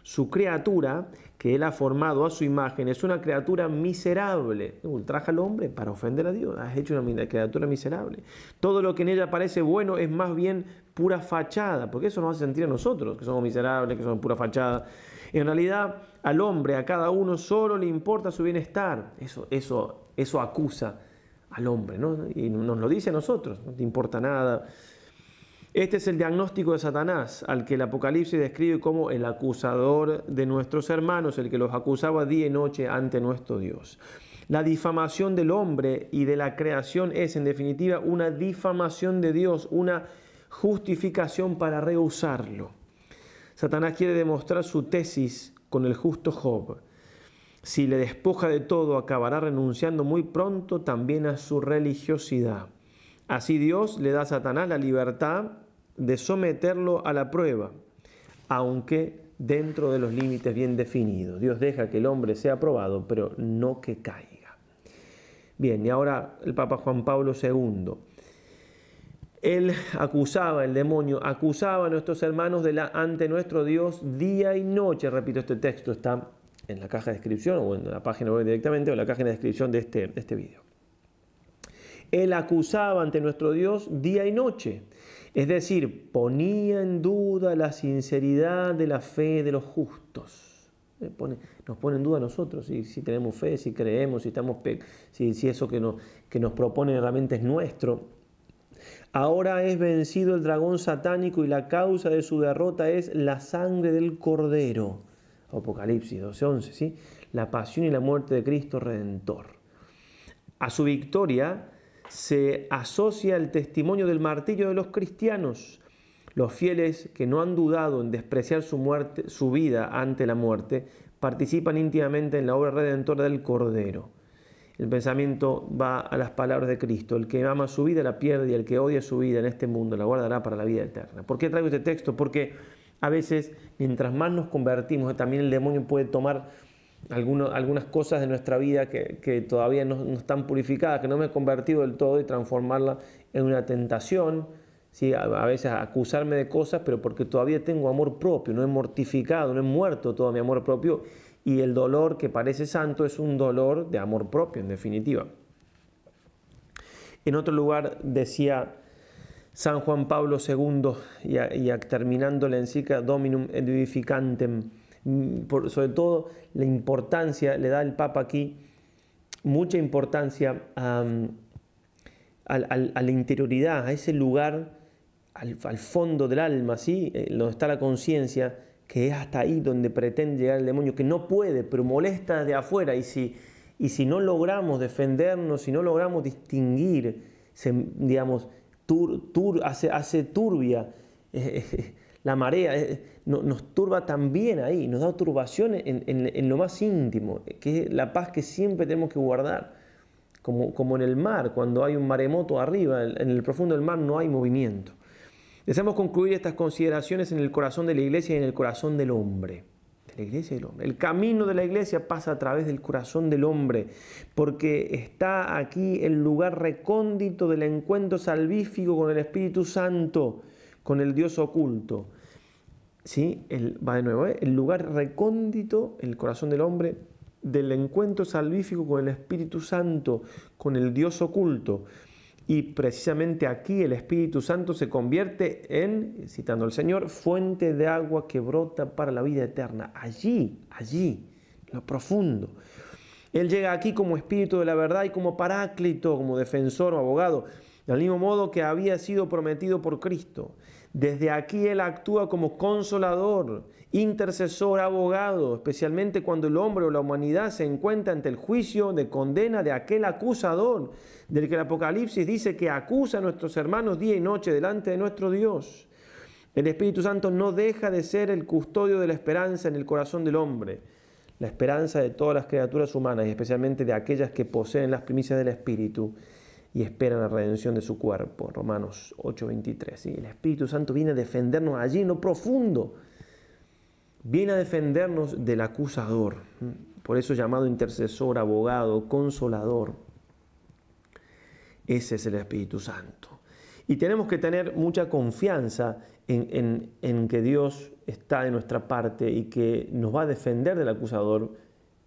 Su criatura, que él ha formado a su imagen, es una criatura miserable. Ultraja al hombre para ofender a Dios. Has hecho una criatura miserable. Todo lo que en ella parece bueno es más bien pura fachada, porque eso nos hace sentir a nosotros, que somos miserables, que somos pura fachada. En realidad, al hombre, a cada uno, solo le importa su bienestar. Eso acusa al hombre, ¿no? Y nos lo dice a nosotros, no te importa nada. Este es el diagnóstico de Satanás, al que el Apocalipsis describe como el acusador de nuestros hermanos, el que los acusaba día y noche ante nuestro Dios. La difamación del hombre y de la creación es, en definitiva, una difamación de Dios, una justificación para rehusarlo. Satanás quiere demostrar su tesis con el justo Job. Si le despoja de todo, acabará renunciando muy pronto también a su religiosidad. Así Dios le da a Satanás la libertad de someterlo a la prueba, aunque dentro de los límites bien definidos. Dios deja que el hombre sea probado, pero no que caiga. Bien, y ahora el Papa Juan Pablo II. Él acusaba, el demonio acusaba a nuestros hermanos ante nuestro Dios día y noche. Repito, este texto está en la caja de descripción o en la página web directamente o en la caja de descripción de este video. Él acusaba ante nuestro Dios día y noche. Es decir, ponía en duda la sinceridad de la fe de los justos. Nos pone en duda a nosotros si tenemos fe, si creemos, si eso que nos propone realmente es nuestro. Ahora es vencido el dragón satánico y la causa de su derrota es la sangre del Cordero. Apocalipsis 12:11, ¿sí? La pasión y la muerte de Cristo Redentor. A su victoria se asocia el testimonio del martirio de los cristianos. Los fieles que no han dudado en despreciar su vida ante la muerte, participan íntimamente en la obra redentora del Cordero. El pensamiento va a las palabras de Cristo: el que ama su vida la pierde y el que odia su vida en este mundo la guardará para la vida eterna. ¿Por qué traigo este texto? Porque a veces, mientras más nos convertimos, también el demonio puede tomar algunas cosas de nuestra vida que todavía no están purificadas, que no me he convertido del todo, y transformarla en una tentación, ¿sí? A veces acusarme de cosas, pero porque todavía tengo amor propio, no he mortificado, no he muerto todo mi amor propio, y el dolor que parece santo es un dolor de amor propio, en definitiva. En otro lugar decía San Juan Pablo II, y terminando la encíclica Dominum et Vivificantem, sobre todo la importancia, le da el Papa aquí mucha importancia a la interioridad, a ese lugar, al fondo del alma, ¿sí? Donde está la conciencia, que es hasta ahí donde pretende llegar el demonio, que no puede, pero molesta desde afuera, y si no logramos defendernos, si no logramos distinguir, digamos, hace turbia la marea, nos turba también ahí, nos da turbación en lo más íntimo, que es la paz que siempre tenemos que guardar, como en el mar, cuando hay un maremoto arriba, en el profundo del mar no hay movimiento. Deseamos concluir estas consideraciones en el corazón de la Iglesia y en el corazón del hombre. De la Iglesia y del hombre. El camino de la Iglesia pasa a través del corazón del hombre, porque está aquí el lugar recóndito del encuentro salvífico con el Espíritu Santo, con el Dios oculto. ¿Sí? Va de nuevo, el lugar recóndito, el corazón del hombre, del encuentro salvífico con el Espíritu Santo, con el Dios oculto. Y precisamente aquí el Espíritu Santo se convierte en, citando al Señor, fuente de agua que brota para la vida eterna. Allí, en lo profundo. Él llega aquí como Espíritu de la verdad y como Paráclito, como defensor o abogado, del mismo modo que había sido prometido por Cristo. Desde aquí Él actúa como consolador, intercesor, abogado, especialmente cuando el hombre o la humanidad se encuentra ante el juicio de condena de aquel acusador, del que el Apocalipsis dice que acusa a nuestros hermanos día y noche delante de nuestro Dios. El Espíritu Santo no deja de ser el custodio de la esperanza en el corazón del hombre, la esperanza de todas las criaturas humanas y especialmente de aquellas que poseen las primicias del Espíritu y esperan la redención de su cuerpo. Romanos 8:23. ¿Sí? El Espíritu Santo viene a defendernos allí en lo profundo. Viene a defendernos del acusador. Por eso llamado intercesor, abogado, consolador. Ese es el Espíritu Santo. Y tenemos que tener mucha confianza en que Dios está de nuestra parte y que nos va a defender del acusador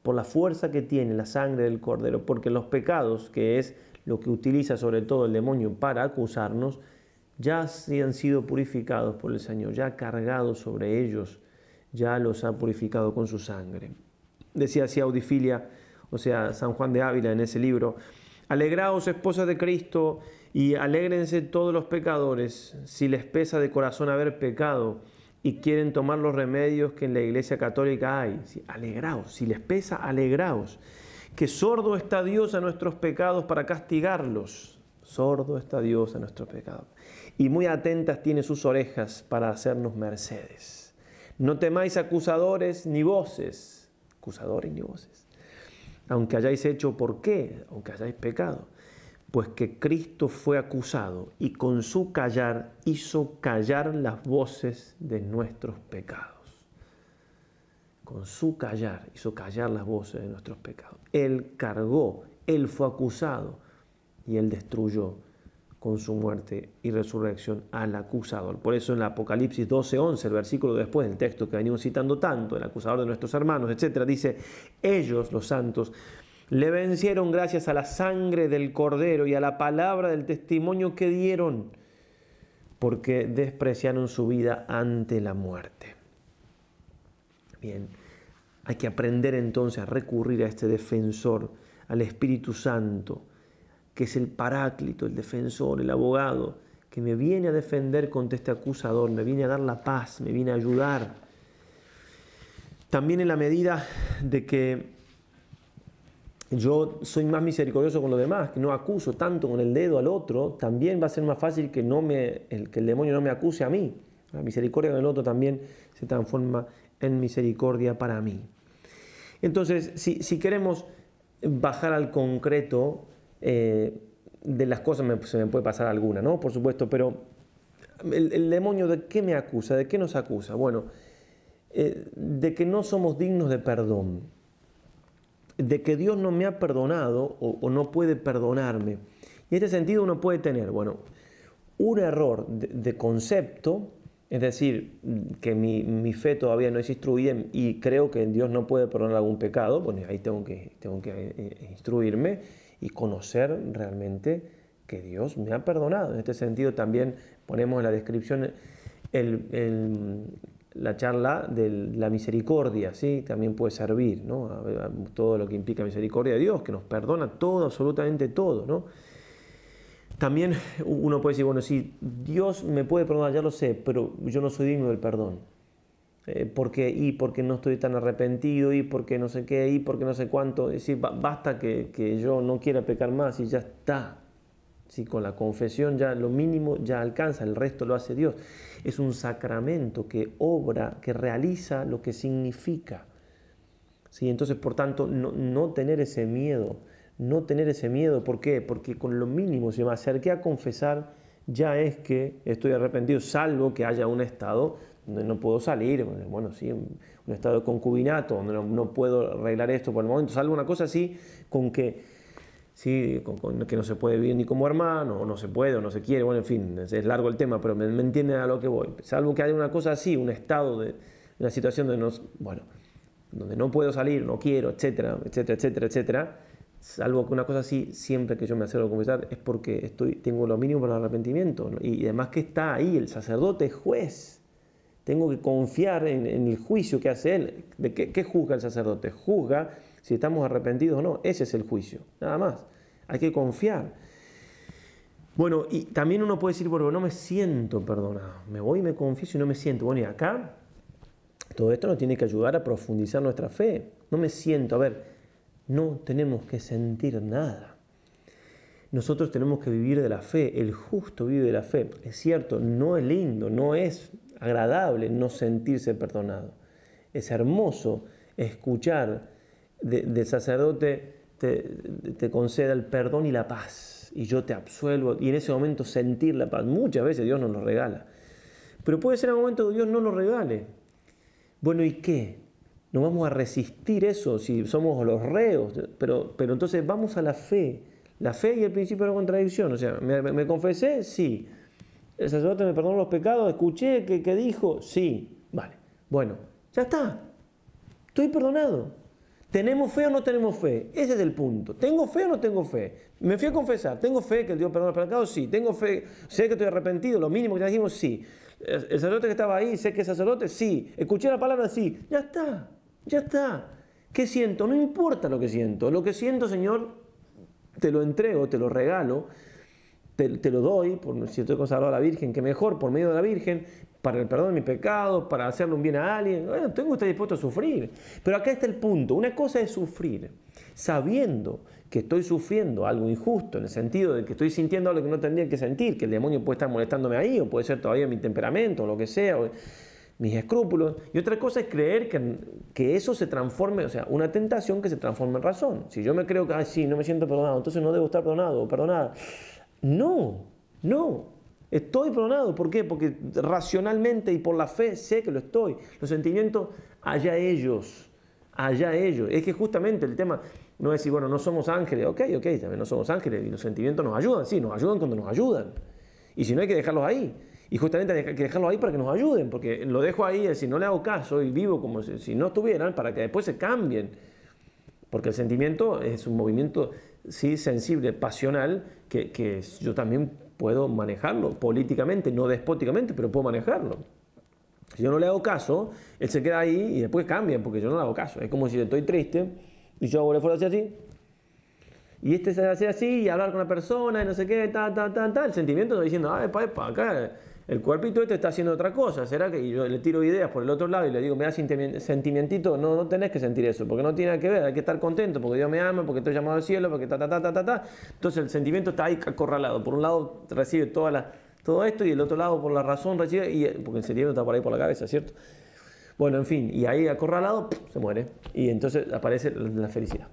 por la fuerza que tiene la sangre del Cordero. Porque los pecados, que es lo que utiliza sobre todo el demonio para acusarnos, ya han sido purificados por el Señor, ya ha cargado sobre ellos, ya los ha purificado con su sangre. Decía así Audifilia, o sea, San Juan de Ávila en ese libro: alegraos, esposas de Cristo, y alégrense todos los pecadores, si les pesa de corazón haber pecado y quieren tomar los remedios que en la Iglesia Católica hay. Sí, alegraos, si les pesa, alegraos. Que sordo está Dios a nuestros pecados para castigarlos. Sordo está Dios a nuestros pecados. Y muy atentas tiene sus orejas para hacernos mercedes. No temáis acusadores ni voces. Acusadores ni voces. Aunque hayáis hecho, ¿por qué? Aunque hayáis pecado. Pues que Cristo fue acusado y con su callar hizo callar las voces de nuestros pecados. Con su callar hizo callar las voces de nuestros pecados. Él cargó, Él fue acusado y Él destruyó con su muerte y resurrección al acusador. Por eso en el Apocalipsis 12:11, el versículo después del texto que venimos citando tanto, el acusador de nuestros hermanos, etc., dice: ellos, los santos, Le vencieron gracias a la sangre del Cordero y a la palabra del testimonio que dieron, porque despreciaron su vida ante la muerte. Bien, hay que aprender entonces a recurrir a este defensor, al Espíritu Santo, que es el Paráclito, el defensor, el abogado, que me viene a defender contra este acusador, me viene a dar la paz, me viene a ayudar. También en la medida de que yo soy más misericordioso con los demás, que no acuso tanto con el dedo al otro, también va a ser más fácil que el demonio no me acuse a mí. La misericordia con el otro también se transforma en misericordia para mí. Entonces, si queremos bajar al concreto de las cosas, se me puede pasar alguna, ¿no? Por supuesto, pero el demonio, ¿de qué me acusa? ¿De qué nos acusa? Bueno, de que no somos dignos de perdón, de que Dios no me ha perdonado o no puede perdonarme. Y en este sentido uno puede tener, bueno, un error de concepto, es decir, que mi fe todavía no es instruida y creo que Dios no puede perdonar algún pecado. Bueno, ahí tengo que instruirme y conocer realmente que Dios me ha perdonado. En este sentido también ponemos en la descripción la charla de la misericordia, ¿sí? También puede servir, ¿no? A todo lo que implica misericordia de Dios, que nos perdona todo, absolutamente todo, ¿no? También uno puede decir, bueno, sí, Dios me puede perdonar, ya lo sé, pero yo no soy digno del perdón. Porque no estoy tan arrepentido, y porque no sé qué, y porque no sé cuánto. Es decir, basta que yo no quiera pecar más y ya está. ¿Sí? Con la confesión ya lo mínimo ya alcanza, el resto lo hace Dios. Es un sacramento que obra, que realiza lo que significa. ¿Sí? Entonces, por tanto, no tener ese miedo. No tener ese miedo, ¿por qué? Porque con lo mínimo, si me acerqué a confesar, ya es que estoy arrepentido, salvo que haya un estado donde no puedo salir, bueno, sí, un estado de concubinato, donde no puedo arreglar esto por el momento, salvo una cosa así, con que, sí, con que no se puede vivir ni como hermano, o no se puede, o no se quiere, bueno, en fin, es largo el tema, pero me entienden a lo que voy. Salvo que haya una cosa así, un estado de una situación donde no puedo salir, no quiero, etcétera, etcétera, etcétera, etcétera. Salvo que una cosa así, siempre que yo me acerco a confesar, es porque tengo lo mínimo para el arrepentimiento, ¿no? Y además que está ahí, el sacerdote es juez. Tengo que confiar en el juicio que hace él. ¿De qué juzga el sacerdote? Juzga si estamos arrepentidos o no. Ese es el juicio, nada más. Hay que confiar. Bueno, y también uno puede decir, bueno, no me siento perdonado. Me voy y me confieso y no me siento. Bueno, y acá, todo esto nos tiene que ayudar a profundizar nuestra fe. No me siento, a ver, no tenemos que sentir nada. Nosotros tenemos que vivir de la fe. El justo vive de la fe. Es cierto, no es lindo, no es agradable no sentirse perdonado. Es hermoso escuchar del sacerdote te conceda el perdón y la paz. Y yo te absuelvo. Y en ese momento sentir la paz. Muchas veces Dios nos lo regala. Pero puede ser un momento que Dios no lo regale. Bueno, ¿y qué? No vamos a resistir eso si somos los reos, pero entonces vamos a la fe. La fe y el principio de la contradicción. O sea, ¿me confesé? Sí. ¿El sacerdote me perdonó los pecados? ¿Escuché que dijo? Sí. Vale. Bueno, ya está. Estoy perdonado. ¿Tenemos fe o no tenemos fe? Ese es el punto. ¿Tengo fe o no tengo fe? Me fui a confesar. ¿Tengo fe que el Dios perdona los pecados? Sí. ¿Tengo fe? ¿Sé que estoy arrepentido? Lo mínimo que ya dijimos, sí. ¿El sacerdote que estaba ahí, sé que es sacerdote? Sí. ¿Escuché la palabra? Sí. Ya está. Ya está. ¿Qué siento? No importa lo que siento. Lo que siento, Señor, te lo entrego, te lo regalo, te lo doy, si estoy consagrado a la Virgen, que mejor, por medio de la Virgen, para el perdón de mis pecados, para hacerle un bien a alguien. Bueno, tengo que estar dispuesto a sufrir. Pero acá está el punto. Una cosa es sufrir, sabiendo que estoy sufriendo algo injusto, en el sentido de que estoy sintiendo algo que no tendría que sentir, que el demonio puede estar molestándome ahí, o puede ser todavía mi temperamento, o lo que sea, mis escrúpulos. Y otra cosa es creer que eso se transforme, o sea, una tentación que se transforme en razón. Si yo me creo que, sí, no me siento perdonado, entonces no debo estar perdonado o perdonada. No. Estoy perdonado. ¿Por qué? Porque racionalmente y por la fe sé que lo estoy. Los sentimientos, allá ellos. Es que justamente el tema no es decir, bueno, no somos ángeles. Ok, también no somos ángeles. Y los sentimientos nos ayudan. Sí, nos ayudan cuando nos ayudan. Y si no, hay que dejarlos ahí. Y justamente hay que dejarlos ahí para que nos ayuden, porque lo dejo ahí, si no le hago caso y vivo como si no estuvieran, para que después se cambien. Porque el sentimiento es un movimiento, sí, sensible, pasional, que yo también puedo manejarlo políticamente, no despóticamente, pero puedo manejarlo. Si yo no le hago caso, él se queda ahí y después cambia, porque yo no le hago caso. Es como si yo estoy triste y yo hago el esfuerzo así, y este se hace así, y hablar con la persona, y no sé qué, el sentimiento está diciendo, epa, acá el cuerpito este está haciendo otra cosa. ¿Será que? Y yo le tiro ideas por el otro lado y le digo, me da sentimentito. No, no tenés que sentir eso, porque no tiene nada que ver, hay que estar contento, porque Dios me ama, porque estoy llamado al cielo, porque Entonces el sentimiento está ahí acorralado. Por un lado recibe todo esto, y el otro lado por la razón recibe, porque el sentimiento está por ahí por la cabeza, ¿cierto? Bueno, en fin, y ahí acorralado, se muere. Y entonces aparece la felicidad.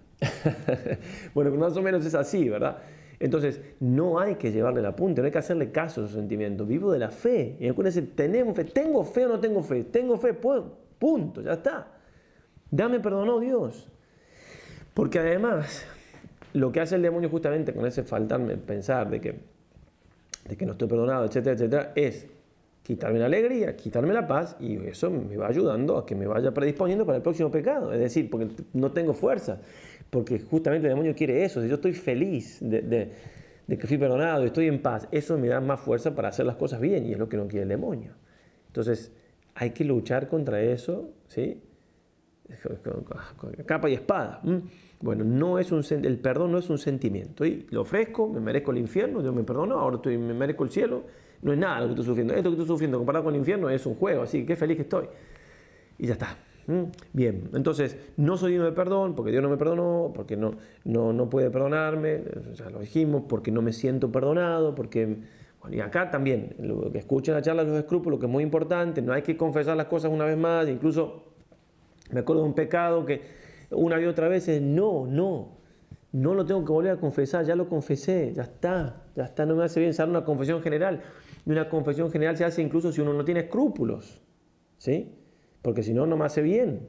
Bueno, más o menos es así, ¿verdad? Entonces, no hay que llevarle la punta, no hay que hacerle caso a esos sentimientos. Vivo de la fe. Y acuérdense, tenemos fe. ¿Tengo fe o no tengo fe? Tengo fe, punto, ya está. Dame perdonó Dios. Porque además, lo que hace el demonio justamente con ese faltarme pensar de que no estoy perdonado, etcétera, etcétera, es quitarme la alegría, quitarme la paz, y eso me va ayudando a que me vaya predisponiendo para el próximo pecado. Es decir, porque no tengo fuerza. Porque justamente el demonio quiere eso. Si yo estoy feliz de que fui perdonado y estoy en paz, eso me da más fuerza para hacer las cosas bien, y es lo que no quiere el demonio. Entonces, hay que luchar contra eso, ¿sí? Con capa y espada. Bueno, el perdón no es un sentimiento. Y lo ofrezco, me merezco el infierno, Dios me perdonó, ahora me merezco el cielo. No es nada lo que estoy sufriendo. Esto que estoy sufriendo comparado con el infierno es un juego, así que qué feliz que estoy. Y ya está. Bien, entonces no soy digno de perdón porque Dios no me perdonó, porque no puede perdonarme, ya lo dijimos, porque no me siento perdonado, porque... Bueno, y acá también, lo que escuchen la charla de los escrúpulos, que es muy importante, no hay que confesar las cosas una vez más. Incluso me acuerdo de un pecado que una y otra vez es no lo tengo que volver a confesar, ya lo confesé, ya está, no me hace bien hacer una confesión general. Y una confesión general se hace incluso si uno no tiene escrúpulos, ¿sí? Porque si no, no me hace bien.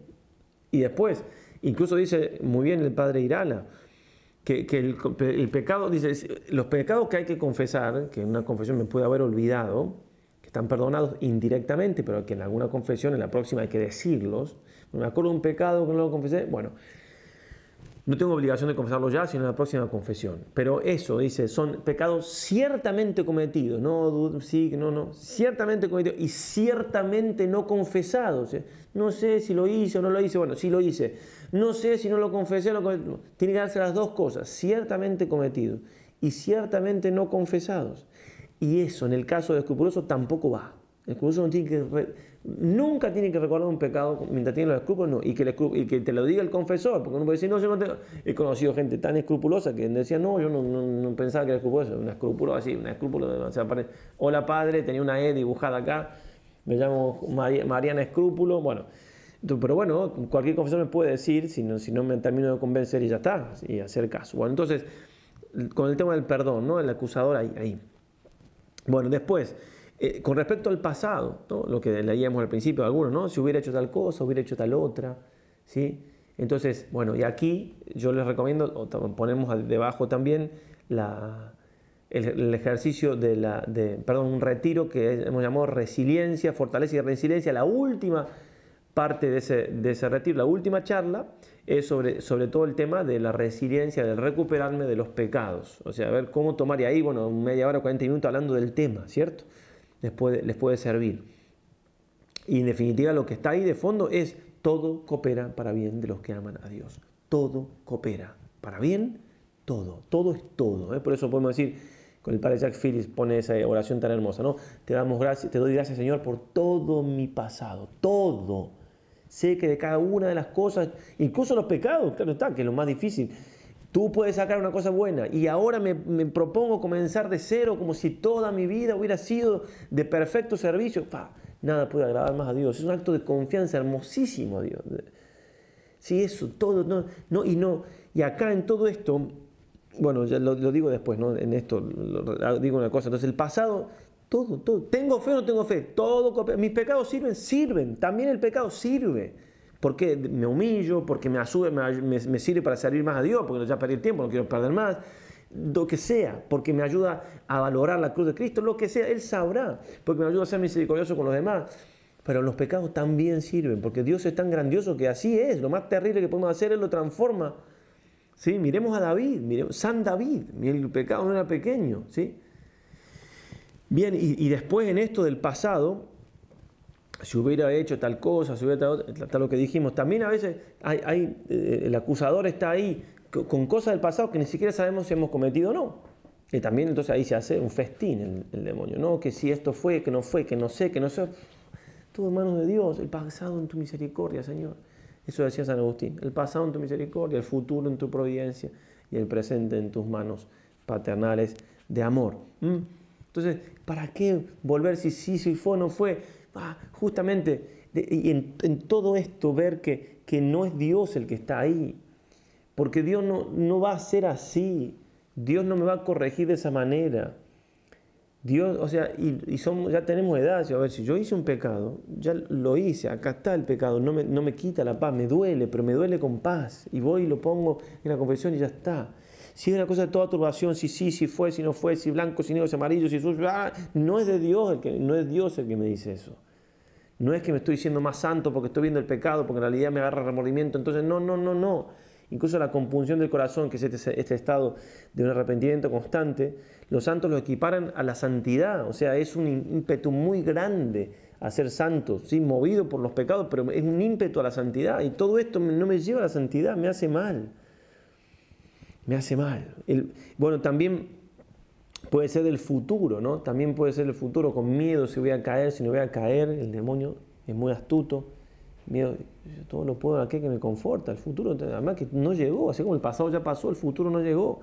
Y después, incluso dice muy bien el padre Irala, que el pecado, dice, los pecados que hay que confesar, que en una confesión me puede haber olvidado, que están perdonados indirectamente, pero que en alguna confesión, en la próxima hay que decirlos. Me acuerdo de un pecado que no lo confesé, bueno, no tengo obligación de confesarlo ya, sino en la próxima confesión. Pero eso, dice, son pecados ciertamente cometidos, ciertamente cometidos y ciertamente no confesados. No sé si lo hice o no lo hice, bueno, sí lo hice. No sé si no lo confesé, tiene que darse las dos cosas, ciertamente cometidos y ciertamente no confesados. Y eso, en el caso de escrupuloso, tampoco va. El escrupuloso nunca tiene que recordar un pecado mientras tiene los escrúpulos, no, y que te lo diga el confesor, porque uno puede decir, no, yo no tengo. He conocido gente tan escrupulosa que decía, no, yo no pensaba que era escrupuloso, un escrúpulo así, un escrúpulo, o sea, hola padre, tenía una E dibujada acá, me llamo Mariana Escrúpulo, bueno, pero bueno, cualquier confesor me puede decir, si no me termino de convencer y ya está, y hacer caso. Bueno, entonces, con el tema del perdón, ¿no? El acusador ahí. Bueno, después, con respecto al pasado, ¿no? Lo que leíamos al principio, algunos, ¿no? Si hubiera hecho tal cosa, hubiera hecho tal otra, ¿sí? Entonces, bueno, y aquí yo les recomiendo, ponemos debajo también el ejercicio un retiro que hemos llamado resiliencia, fortaleza y resiliencia. La última parte de ese retiro, la última charla, es sobre todo el tema de la resiliencia, del recuperarme de los pecados. O sea, a ver cómo tomar, y ahí, bueno, media hora, 40 minutos hablando del tema, ¿cierto? Les puede servir. Y en definitiva lo que está ahí de fondo es todo coopera para bien de los que aman a Dios. Todo coopera para bien, todo es todo. Por eso podemos decir, con el padre Jack Phillips pone esa oración tan hermosa, ¿no? Te doy gracias, Señor, por todo mi pasado, todo. Sé que de cada una de las cosas, incluso los pecados, claro está, que es lo más difícil, tú puedes sacar una cosa buena, y ahora me propongo comenzar de cero, como si toda mi vida hubiera sido de perfecto servicio. Nada puede agradar más a Dios. Es un acto de confianza hermosísimo a Dios. Sí, eso, todo, y acá en todo esto, bueno, ya lo digo después, ¿no? En esto digo una cosa. Entonces, el pasado, todo. ¿Tengo fe o no tengo fe? Todo. Mis pecados sirven. También el pecado sirve. Porque me humillo, porque me sirve para servir más a Dios, porque ya perdí el tiempo, no quiero perder más. Lo que sea, porque me ayuda a valorar la cruz de Cristo, lo que sea, Él sabrá, porque me ayuda a ser misericordioso con los demás. Pero los pecados también sirven, porque Dios es tan grandioso que así es. Lo más terrible que podemos hacer, Él lo transforma ¿sí? Miremos a David, miremos, San David, el pecado no era pequeño, ¿sí? Bien, y después en esto del pasado, si hubiera hecho tal cosa, si hubiera tal lo que dijimos, también a veces el acusador está ahí con cosas del pasado que ni siquiera sabemos si hemos cometido o no. Y también entonces ahí se hace un festín el demonio, ¿no? Que si esto fue, que no fue, que no sé, todo en manos de Dios, el pasado en tu misericordia, Señor. Eso decía San Agustín, el pasado en tu misericordia, el futuro en tu providencia y el presente en tus manos paternales de amor. Entonces, ¿para qué volver si sí, si fue o no fue? Justamente, y en todo esto ver que no es Dios el que está ahí, porque Dios no va a ser así, Dios no me va a corregir de esa manera. Dios, o sea, ya tenemos edad, a ver, si yo hice un pecado, ya lo hice, acá está el pecado, no me quita la paz, me duele, pero me duele con paz, y voy y lo pongo en la confesión y ya está. Si es una cosa de toda turbación, si sí, si fue, si no fue, si blanco, si negro, si amarillo, si azul, no es de Dios no es Dios el que me dice eso. No es que me estoy diciendo más santo porque estoy viendo el pecado, porque en realidad me agarra remordimiento, entonces no. Incluso la compunción del corazón, que es este estado de un arrepentimiento constante, los santos lo equiparan a la santidad, o sea, es un ímpetu muy grande a ser santos, ¿sí? Movido por los pecados, pero es un ímpetu a la santidad, y todo esto no me lleva a la santidad, me hace mal. Me hace mal. Bueno, también puede ser del futuro, ¿no? También puede ser el futuro con miedo, si voy a caer, si no voy a caer, el demonio es muy astuto. Miedo, yo todo lo puedo aquel que me conforta, el futuro, además que no llegó, así como el pasado ya pasó, el futuro no llegó.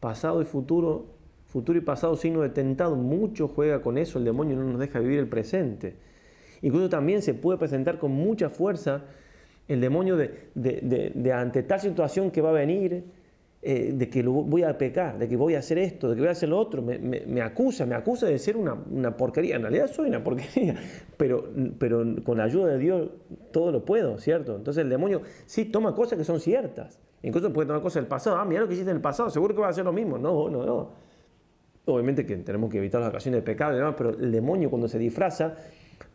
Pasado y futuro y pasado signo de tentado, mucho juega con eso, el demonio no nos deja vivir el presente. Incluso también se puede presentar con mucha fuerza el demonio de ante tal situación que va a venir, de que voy a pecar, de que voy a hacer esto, de que voy a hacer lo otro, me acusa de ser una porquería. En realidad soy una porquería, pero con la ayuda de Dios todo lo puedo, ¿cierto? Entonces el demonio sí toma cosas que son ciertas, incluso puede tomar cosas del pasado. Mira lo que hiciste en el pasado, seguro que va a hacer lo mismo. No. Obviamente que tenemos que evitar las ocasiones de pecado y demás, pero el demonio cuando se disfraza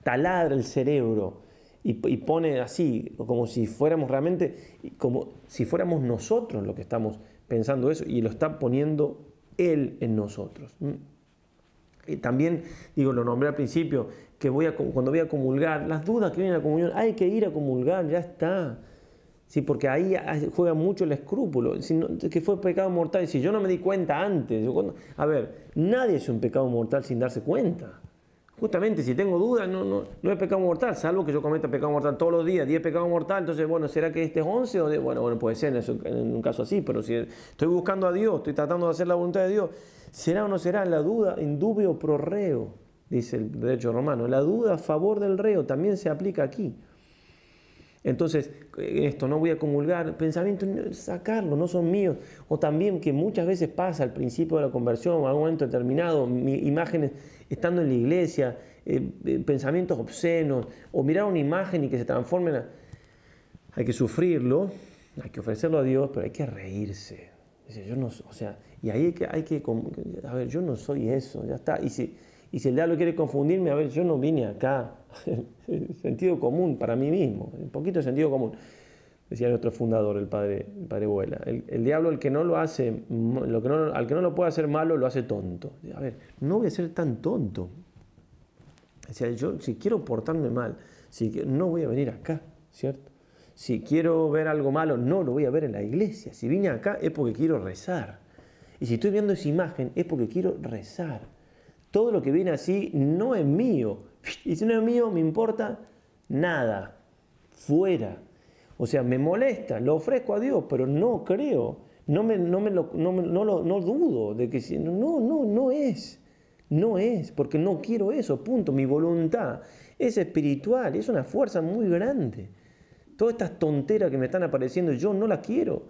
taladra el cerebro y pone así, como si fuéramos realmente, como si fuéramos nosotros los que estamos pensando eso, y lo está poniendo Él en nosotros. Y también, lo nombré al principio, que cuando voy a comulgar, las dudas que vienen a la comunión, hay que ir a comulgar, ya está. Sí, porque ahí juega mucho el escrúpulo, que fue pecado mortal, y si yo no me di cuenta antes, a ver, nadie es un pecado mortal sin darse cuenta. Justamente, si tengo dudas, no es pecado mortal, salvo que yo cometa pecado mortal todos los días, 10 pecados mortales, entonces, bueno, ¿será que este es 11? Bueno, puede ser en un caso así, pero si estoy buscando a Dios, estoy tratando de hacer la voluntad de Dios, ¿será o no será? La duda, indubio pro reo, dice el derecho romano, la duda a favor del reo también se aplica aquí. Entonces, esto, no voy a comulgar, pensamientos, sacarlo, no son míos. O también que muchas veces pasa al principio de la conversión, o a algún momento determinado, imágenes estando en la iglesia, pensamientos obscenos, o mirar una imagen y que se transformen hay que sufrirlo, hay que ofrecerlo a Dios, pero hay que reírse. Dice, y ahí a ver, yo no soy eso, ya está. Y si el diablo quiere confundirme, a ver, yo no vine acá. Sentido común para mí mismo, un poquito de sentido común. Decía nuestro fundador, el padre Buela. El diablo, al que no lo puede hacer malo, lo hace tonto. A ver, no voy a ser tan tonto. Decía, yo si quiero portarme mal, no voy a venir acá, ¿cierto? Si quiero ver algo malo, no lo voy a ver en la iglesia. Si vine acá es porque quiero rezar. Y si estoy viendo esa imagen es porque quiero rezar. Todo lo que viene así no es mío. Y si no es mío, me importa nada. Fuera. O sea, me molesta, lo ofrezco a Dios, pero no creo. No dudo de que si no es. No es, porque no quiero eso, punto. Mi voluntad es espiritual, es una fuerza muy grande. Todas estas tonteras que me están apareciendo, yo no las quiero.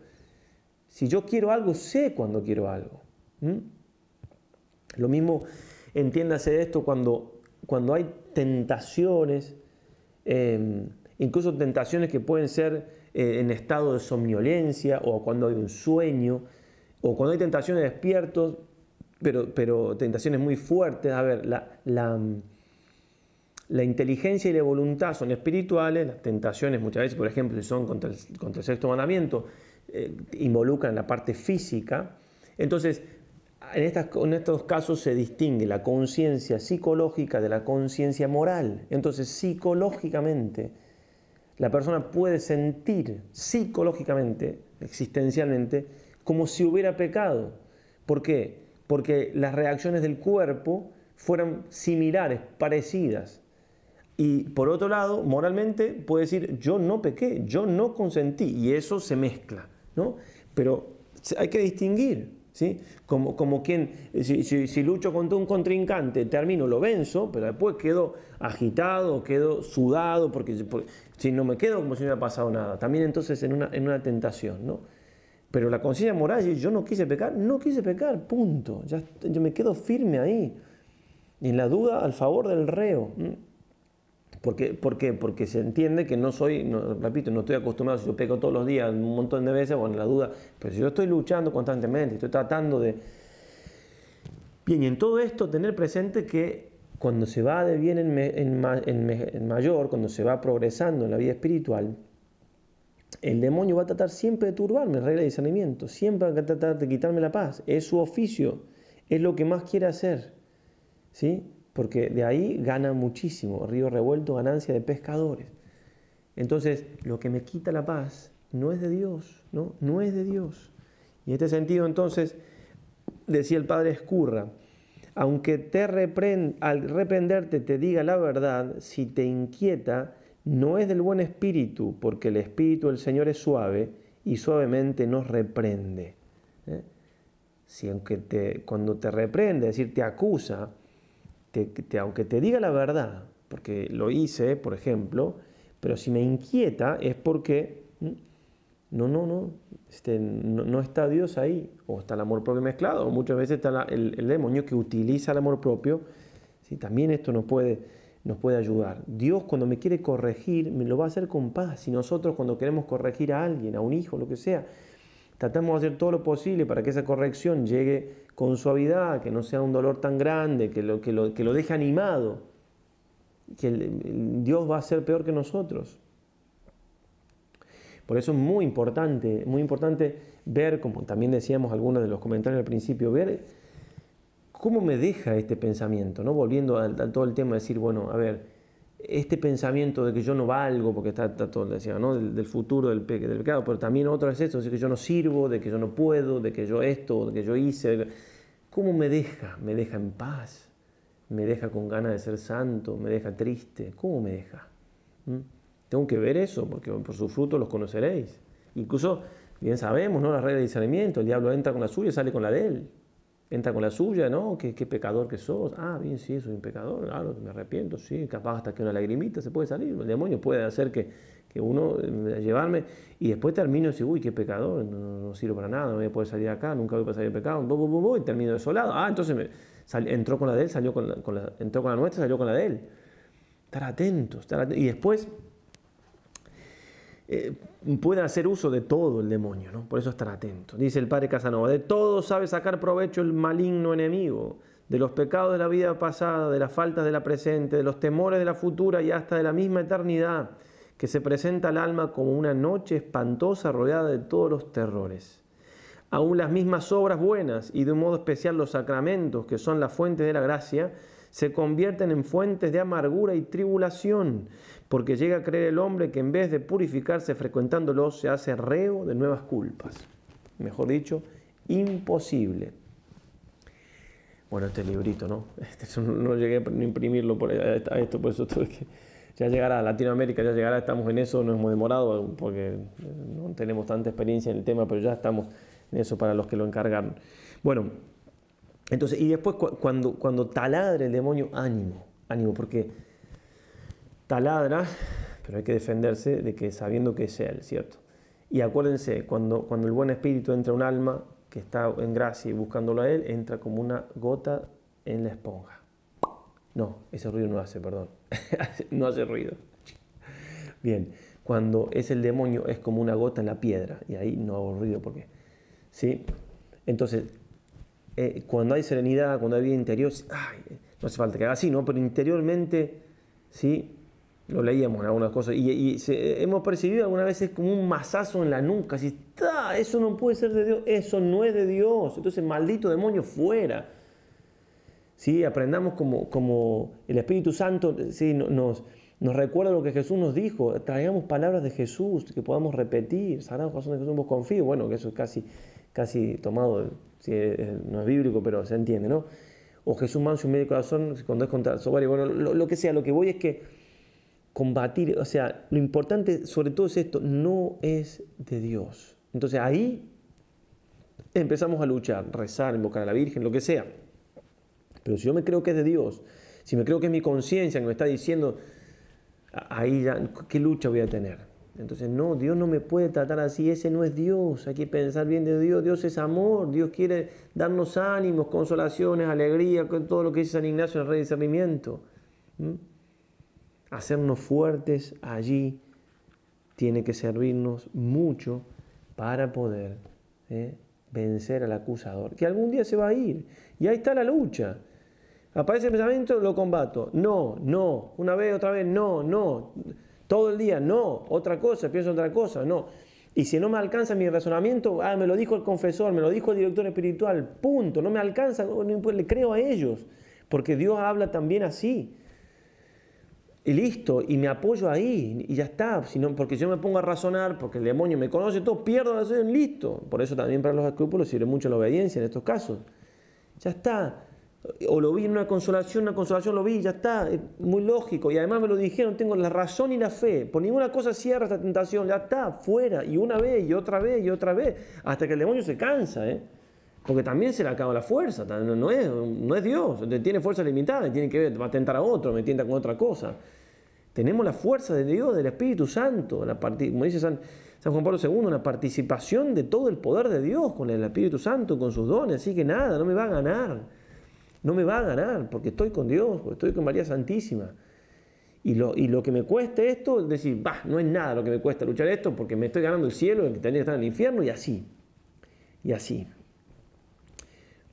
Si yo quiero algo, sé cuando quiero algo. Lo mismo, entiéndase esto cuando hay tentaciones, incluso tentaciones que pueden ser en estado de somnolencia, o cuando hay un sueño, o cuando hay tentaciones despiertos, pero tentaciones muy fuertes. A ver, la inteligencia y la voluntad son espirituales, las tentaciones muchas veces, por ejemplo, si son contra el sexto mandamiento, involucran la parte física. Entonces, en estos casos se distingue la conciencia psicológica de la conciencia moral. Entonces, psicológicamente, la persona puede sentir psicológicamente, existencialmente, como si hubiera pecado. ¿Por qué? Porque las reacciones del cuerpo fueran similares, parecidas. Y por otro lado, moralmente puede decir, yo no pequé, yo no consentí, y eso se mezcla, ¿no? Pero hay que distinguir, ¿sí? Como quien, si lucho contra un contrincante, termino, lo venzo, pero después quedo agitado, quedo sudado, porque si no me quedo como si no hubiera pasado nada. También entonces en una tentación, ¿no? Pero la conciencia moral es, yo no quise pecar, punto. Yo me quedo firme ahí. Y en la duda, al favor del reo. ¿Por qué? Porque se entiende que repito, no estoy acostumbrado, si yo peco todos los días, un montón de veces, bueno, la duda, pero si yo estoy luchando constantemente, estoy tratando de... Bien, y en todo esto tener presente que cuando se va de bien en mayor, cuando se va progresando en la vida espiritual, el demonio va a tratar siempre de turbarme, regla de discernimiento, siempre va a tratar de quitarme la paz, es su oficio, es lo que más quiere hacer, ¿sí? Porque de ahí gana muchísimo, río revuelto, ganancia de pescadores. Entonces, lo que me quita la paz no es de Dios, ¿no? No es de Dios. Y en este sentido, entonces, decía el padre Escurra, aunque al reprenderte te diga la verdad, si te inquieta, no es del buen espíritu, porque el espíritu del Señor es suave y suavemente nos reprende. Si cuando te reprende, es decir, te acusa, aunque te diga la verdad, porque lo hice, por ejemplo, pero si me inquieta es porque no está Dios ahí, o está el amor propio mezclado, o muchas veces está el demonio que utiliza el amor propio. ¿Sí? También esto nos puede ayudar. Dios, cuando me quiere corregir, me lo va a hacer con paz. Y nosotros, cuando queremos corregir a alguien, a un hijo, lo que sea, tratamos de hacer todo lo posible para que esa corrección llegue con suavidad, que no sea un dolor tan grande, que lo deje animado, que Dios va a ser peor que nosotros. Por eso es muy importante ver, como también decíamos algunos de los comentarios al principio, ver cómo me deja este pensamiento, ¿no? Volviendo a todo el tema de decir, bueno, a ver, este pensamiento de que yo no valgo, porque está todo, decía, ¿no? del futuro del pecado, pero también otro es esto, de que yo no sirvo, de que yo no puedo, de que yo esto, de que yo hice. ¿Cómo me deja? ¿Me deja en paz? ¿Me deja con ganas de ser santo? ¿Me deja triste? ¿Cómo me deja? Tengo que ver eso, porque por sus frutos los conoceréis. Incluso, bien sabemos, ¿no? La regla de discernimiento, el diablo entra con la suya y sale con la de él. Entra con la suya, ¿no? ¿Qué pecador que sos? Ah, bien, sí, soy un pecador, claro, me arrepiento, sí, capaz hasta que una lagrimita se puede salir. El demonio puede hacer que uno, llevarme, y después termino y digo, uy, qué pecador, no sirvo para nada, no voy a poder salir acá, nunca voy a salir de pecado, y termino desolado. Ah, entonces entró con la de él, entró con la nuestra, salió con la de él. Estar atentos. Y después puede hacer uso de todo el demonio, ¿no? Por eso estar atento. Dice el padre Casanova, de todo sabe sacar provecho el maligno enemigo, de los pecados de la vida pasada, de las faltas de la presente, de los temores de la futura y hasta de la misma eternidad, que se presenta al alma como una noche espantosa rodeada de todos los terrores. Aún las mismas obras buenas y de un modo especial los sacramentos, que son las fuentes de la gracia, se convierten en fuentes de amargura y tribulación, porque llega a creer el hombre que en vez de purificarse frecuentándolos, se hace reo de nuevas culpas. Mejor dicho, imposible. Bueno, este librito, ¿no? No llegué a imprimirlo a esto, por eso tuve que... Ya llegará a Latinoamérica, estamos en eso, no hemos demorado porque no tenemos tanta experiencia en el tema, pero ya estamos en eso para los que lo encargaron. Bueno, entonces, y después cuando taladre el demonio, ánimo, porque taladra, pero hay que defenderse de que sabiendo que es él, ¿cierto? Y acuérdense, cuando el buen espíritu entra a un alma que está en gracia y buscándolo a él, entra como una gota en la esponja. No, ese ruido no hace, perdón. No hace ruido. Bien, cuando es el demonio es como una gota en la piedra. Y ahí no hago ruido porque... ¿Sí? Entonces, cuando hay serenidad, cuando hay vida interior, no hace falta que haga así, ¿no? Pero interiormente ¿sí? Lo leíamos en algunas cosas. Hemos percibido algunas veces como un mazazo en la nuca. Así, eso no puede ser de Dios, eso no es de Dios. Entonces, maldito demonio, fuera. ¿Sí? Aprendamos como el Espíritu Santo, ¿sí? nos recuerda lo que Jesús nos dijo. Traigamos palabras de Jesús que podamos repetir. Sagrado Corazón de Jesús, vos confío. Bueno, que eso es casi tomado, ¿sí? No es bíblico, pero se entiende, ¿no? O Jesús manso y medio corazón cuando es contra el soberbio. Bueno, lo que sea, lo que voy es que combatir, o sea, lo importante sobre todo es esto, no es de Dios. Entonces ahí empezamos a luchar, rezar, invocar a la Virgen, lo que sea. Pero si yo me creo que es de Dios, si me creo que es mi conciencia que me está diciendo, ahí ya, ¿qué lucha voy a tener? Entonces, no, Dios no me puede tratar así, ese no es Dios, hay que pensar bien de Dios, Dios es amor, Dios quiere darnos ánimos, consolaciones, alegría, con todo lo que dice San Ignacio, el Rey de Discernimiento. Hacernos fuertes allí tiene que servirnos mucho para poder vencer al acusador, que algún día se va a ir, y ahí está la lucha. Aparece el pensamiento, lo combato. No. Una vez, otra vez, no. Todo el día, no. Otra cosa, pienso otra cosa, no. Y si no me alcanza mi razonamiento, me lo dijo el confesor, me lo dijo el director espiritual, punto. No me alcanza, le creo a ellos. Porque Dios habla también así. Y listo, y me apoyo ahí, y ya está. Porque si yo me pongo a razonar, porque el demonio me conoce todo, pierdo la razón, listo. Por eso también para los escrúpulos sirve mucho la obediencia en estos casos. Ya está. O lo vi en una consolación lo vi, ya está, es muy lógico. Y además me lo dijeron, tengo la razón y la fe. Por ninguna cosa cierra esta tentación, ya está, fuera. Y una vez, y otra vez, y otra vez. Hasta que el demonio se cansa, porque también se le acaba la fuerza. No es Dios, tiene fuerza limitada, tiene que ver, va a tentar a otro, me tienta con otra cosa. Tenemos la fuerza de Dios, del Espíritu Santo, como dice San Juan Pablo II, una participación de todo el poder de Dios con el Espíritu Santo, con sus dones. Así que nada, no me va a ganar. No me va a ganar, porque estoy con Dios, porque estoy con María Santísima. Y lo que me cuesta esto, es decir, no es nada lo que me cuesta luchar esto, porque me estoy ganando el cielo, que tendría que estar en el infierno, y así. Y así.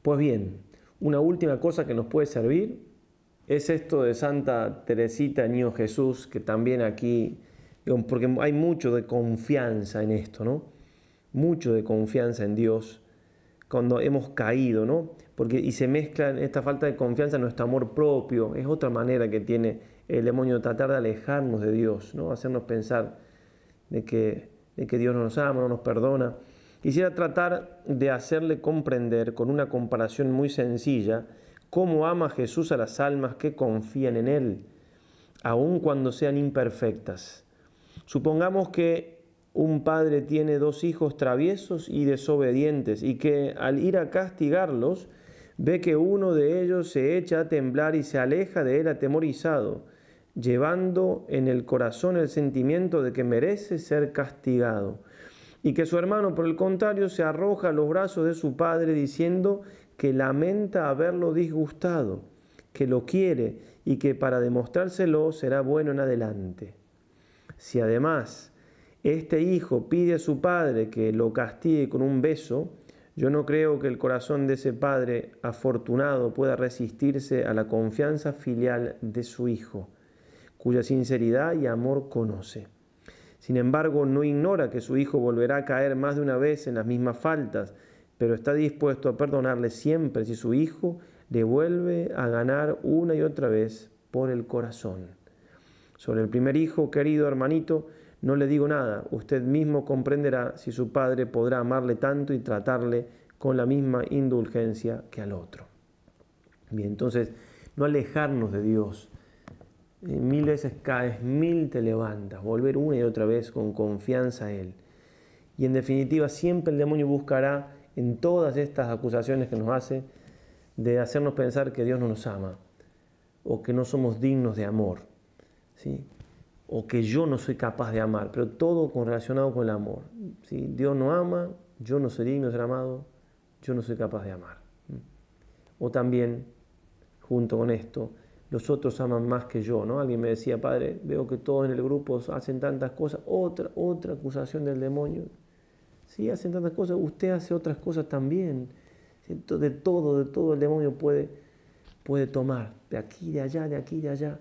Pues bien, una última cosa que nos puede servir es esto de Santa Teresita Niño Jesús, que también aquí, porque hay mucho de confianza en esto, ¿no? Mucho de confianza en Dios cuando hemos caído, ¿no? Y se mezcla en esta falta de confianza en nuestro amor propio. Es otra manera que tiene el demonio de tratar de alejarnos de Dios, ¿no? Hacernos pensar de que Dios no nos ama, no nos perdona. Quisiera tratar de hacerle comprender con una comparación muy sencilla cómo ama Jesús a las almas que confían en Él, aun cuando sean imperfectas. Supongamos que un padre tiene 2 hijos traviesos y desobedientes y que al ir a castigarlos ve que uno de ellos se echa a temblar y se aleja de él atemorizado, llevando en el corazón el sentimiento de que merece ser castigado, y que su hermano, por el contrario, se arroja a los brazos de su padre diciendo que lamenta haberlo disgustado, que lo quiere y que para demostrárselo será bueno en adelante. Si además este hijo pide a su padre que lo castigue con un beso, yo no creo que el corazón de ese padre afortunado pueda resistirse a la confianza filial de su hijo, cuya sinceridad y amor conoce. Sin embargo, no ignora que su hijo volverá a caer más de una vez en las mismas faltas, pero está dispuesto a perdonarle siempre si su hijo le vuelve a ganar una y otra vez por el corazón. Sobre el primer hijo, querido hermanito, no le digo nada, usted mismo comprenderá si su padre podrá amarle tanto y tratarle con la misma indulgencia que al otro. Bien, entonces, no alejarnos de Dios. 1000 veces caes, 1000 te levantas, volver una y otra vez con confianza a Él. Y en definitiva, siempre el demonio buscará en todas estas acusaciones que nos hace de hacernos pensar que Dios no nos ama o que no somos dignos de amor, ¿sí? O que yo no soy capaz de amar, pero todo relacionado con el amor. ¿Sí? Dios no ama, yo no soy digno de ser amado, yo no soy capaz de amar. O también, junto con esto, los otros aman más que yo, ¿no? Alguien me decía, padre, veo que todos en el grupo hacen tantas cosas. Otra acusación del demonio. Sí, hacen tantas cosas, usted hace otras cosas también. De todo el demonio puede tomar, de aquí, de allá, de aquí, de allá.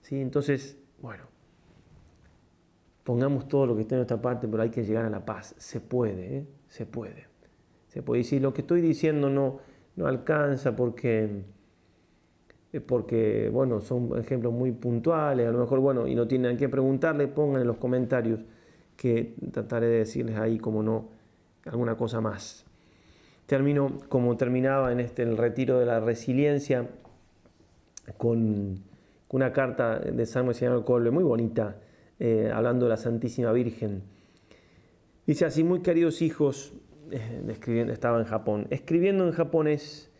¿sí? Entonces, bueno, pongamos todo lo que esté en nuestra parte, pero hay que llegar a la paz. Se puede, ¿eh? Se puede. Se puede. Y si lo que estoy diciendo no alcanza porque, bueno, son ejemplos muy puntuales, a lo mejor, bueno, y no tienen que preguntarle, pongan en los comentarios que trataré de decirles ahí, como no, alguna cosa más. Termino como terminaba en el retiro de la resiliencia con una carta de San Maximiliano Kolbe, muy bonita, hablando de la Santísima Virgen. Dice así: muy queridos hijos, estaba en Japón, escribiendo en japonés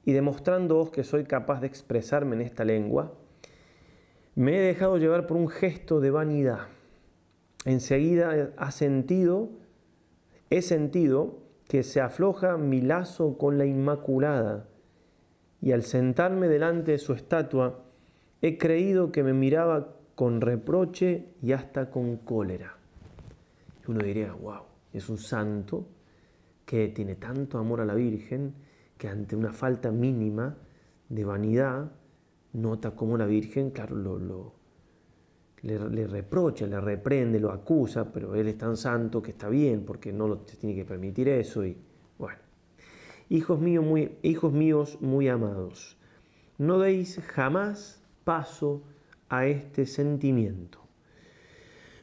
y demostrándoos que soy capaz de expresarme en esta lengua, me he dejado llevar por un gesto de vanidad. Enseguida he sentido que se afloja mi lazo con la Inmaculada, y al sentarme delante de su estatua, he creído que me miraba con reproche y hasta con cólera. Y uno diría, wow, es un santo que tiene tanto amor a la Virgen que ante una falta mínima de vanidad nota cómo la Virgen, claro, le reprocha, le reprende, lo acusa, pero él es tan santo que está bien porque no se tiene que permitir eso. Y bueno, hijos míos muy amados, no deis jamás paso a este sentimiento.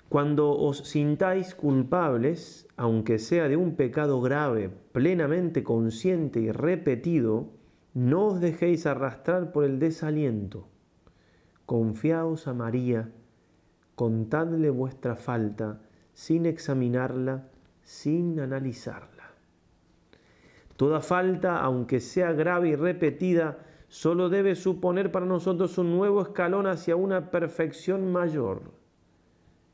Cuando os sintáis culpables, aunque sea de un pecado grave, plenamente consciente y repetido, no os dejéis arrastrar por el desaliento. Confiaos a María, contadle vuestra falta sin examinarla, sin analizarla. Toda falta, aunque sea grave y repetida, solo debe suponer para nosotros un nuevo escalón hacia una perfección mayor.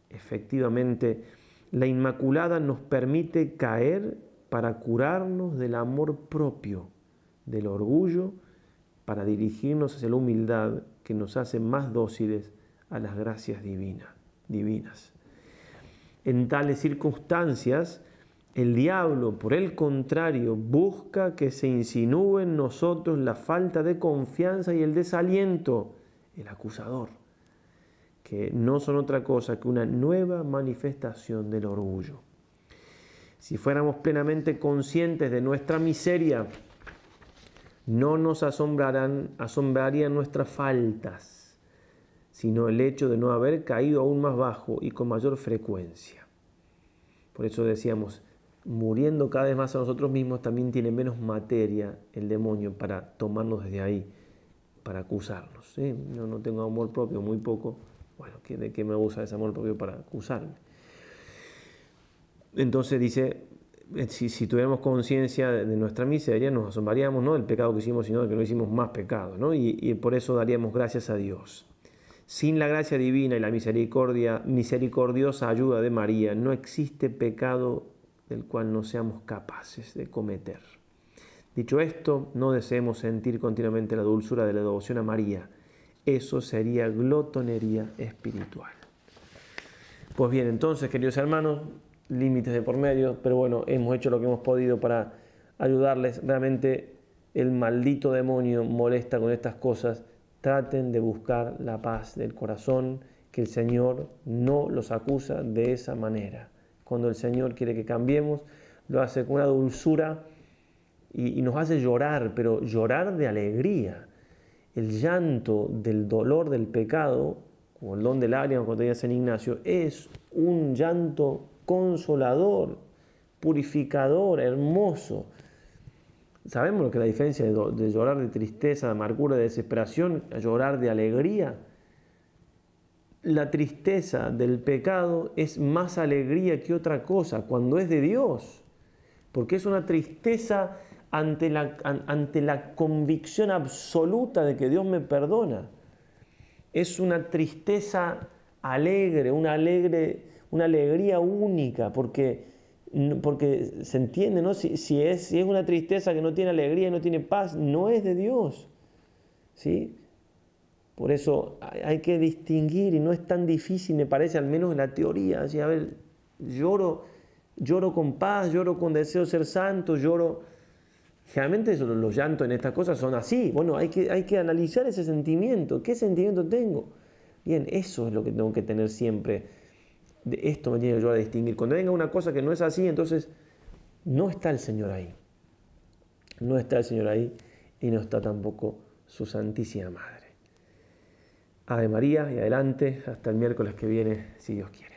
Efectivamente, la Inmaculada nos permite caer para curarnos del amor propio, del orgullo, para dirigirnos hacia la humildad que nos hace más dóciles a las gracias divinas. En tales circunstancias, el diablo, por el contrario, busca que se insinúe en nosotros la falta de confianza y el desaliento, el acusador, que no son otra cosa que una nueva manifestación del orgullo. Si fuéramos plenamente conscientes de nuestra miseria, no nos asombrarían nuestras faltas, sino el hecho de no haber caído aún más bajo y con mayor frecuencia. Por eso decíamos, muriendo cada vez más a nosotros mismos, también tiene menos materia el demonio para tomarnos desde ahí, para acusarnos. ¿Sí? Yo no tengo amor propio, muy poco. Bueno, ¿de qué me usa ese amor propio para acusarme? Entonces dice, si tuviéramos conciencia de nuestra miseria, nos asombraríamos no del pecado que hicimos, sino de que no hicimos más pecado, ¿no? Y por eso daríamos gracias a Dios. Sin la gracia divina y la misericordiosa ayuda de María, no existe pecado del cual no seamos capaces de cometer. Dicho esto, no deseemos sentir continuamente la dulzura de la devoción a María. Eso sería glotonería espiritual. Pues bien, entonces, queridos hermanos, límites de por medio, pero bueno, hemos hecho lo que hemos podido para ayudarles. Realmente el maldito demonio molesta con estas cosas. Traten de buscar la paz del corazón, que el Señor no los acusa de esa manera. Cuando el Señor quiere que cambiemos, lo hace con una dulzura y nos hace llorar, pero llorar de alegría. El llanto del dolor del pecado, como el don de lágrimas cuando tenía San Ignacio, es un llanto consolador, purificador, hermoso. ¿Sabemos lo que es la diferencia de llorar de tristeza, de amargura, de desesperación, a llorar de alegría? La tristeza del pecado es más alegría que otra cosa cuando es de Dios, porque es una tristeza ante la convicción absoluta de que Dios me perdona. Es una tristeza alegre, una alegría única, porque se entiende, ¿no? Si es una tristeza que no tiene alegría, no tiene paz, no es de Dios, ¿sí? Por eso hay que distinguir, y no es tan difícil, me parece, al menos en la teoría. Así, a ver, lloro con paz, lloro con deseo de ser santo, lloro. Generalmente los llantos en estas cosas son así. Bueno, hay que analizar ese sentimiento. ¿Qué sentimiento tengo? Bien, eso es lo que tengo que tener siempre. Esto me tiene que ayudar a distinguir. Cuando venga una cosa que no es así, entonces no está el Señor ahí. No está el Señor ahí y no está tampoco su Santísima Madre. Ave María y adelante, hasta el miércoles que viene, si Dios quiere.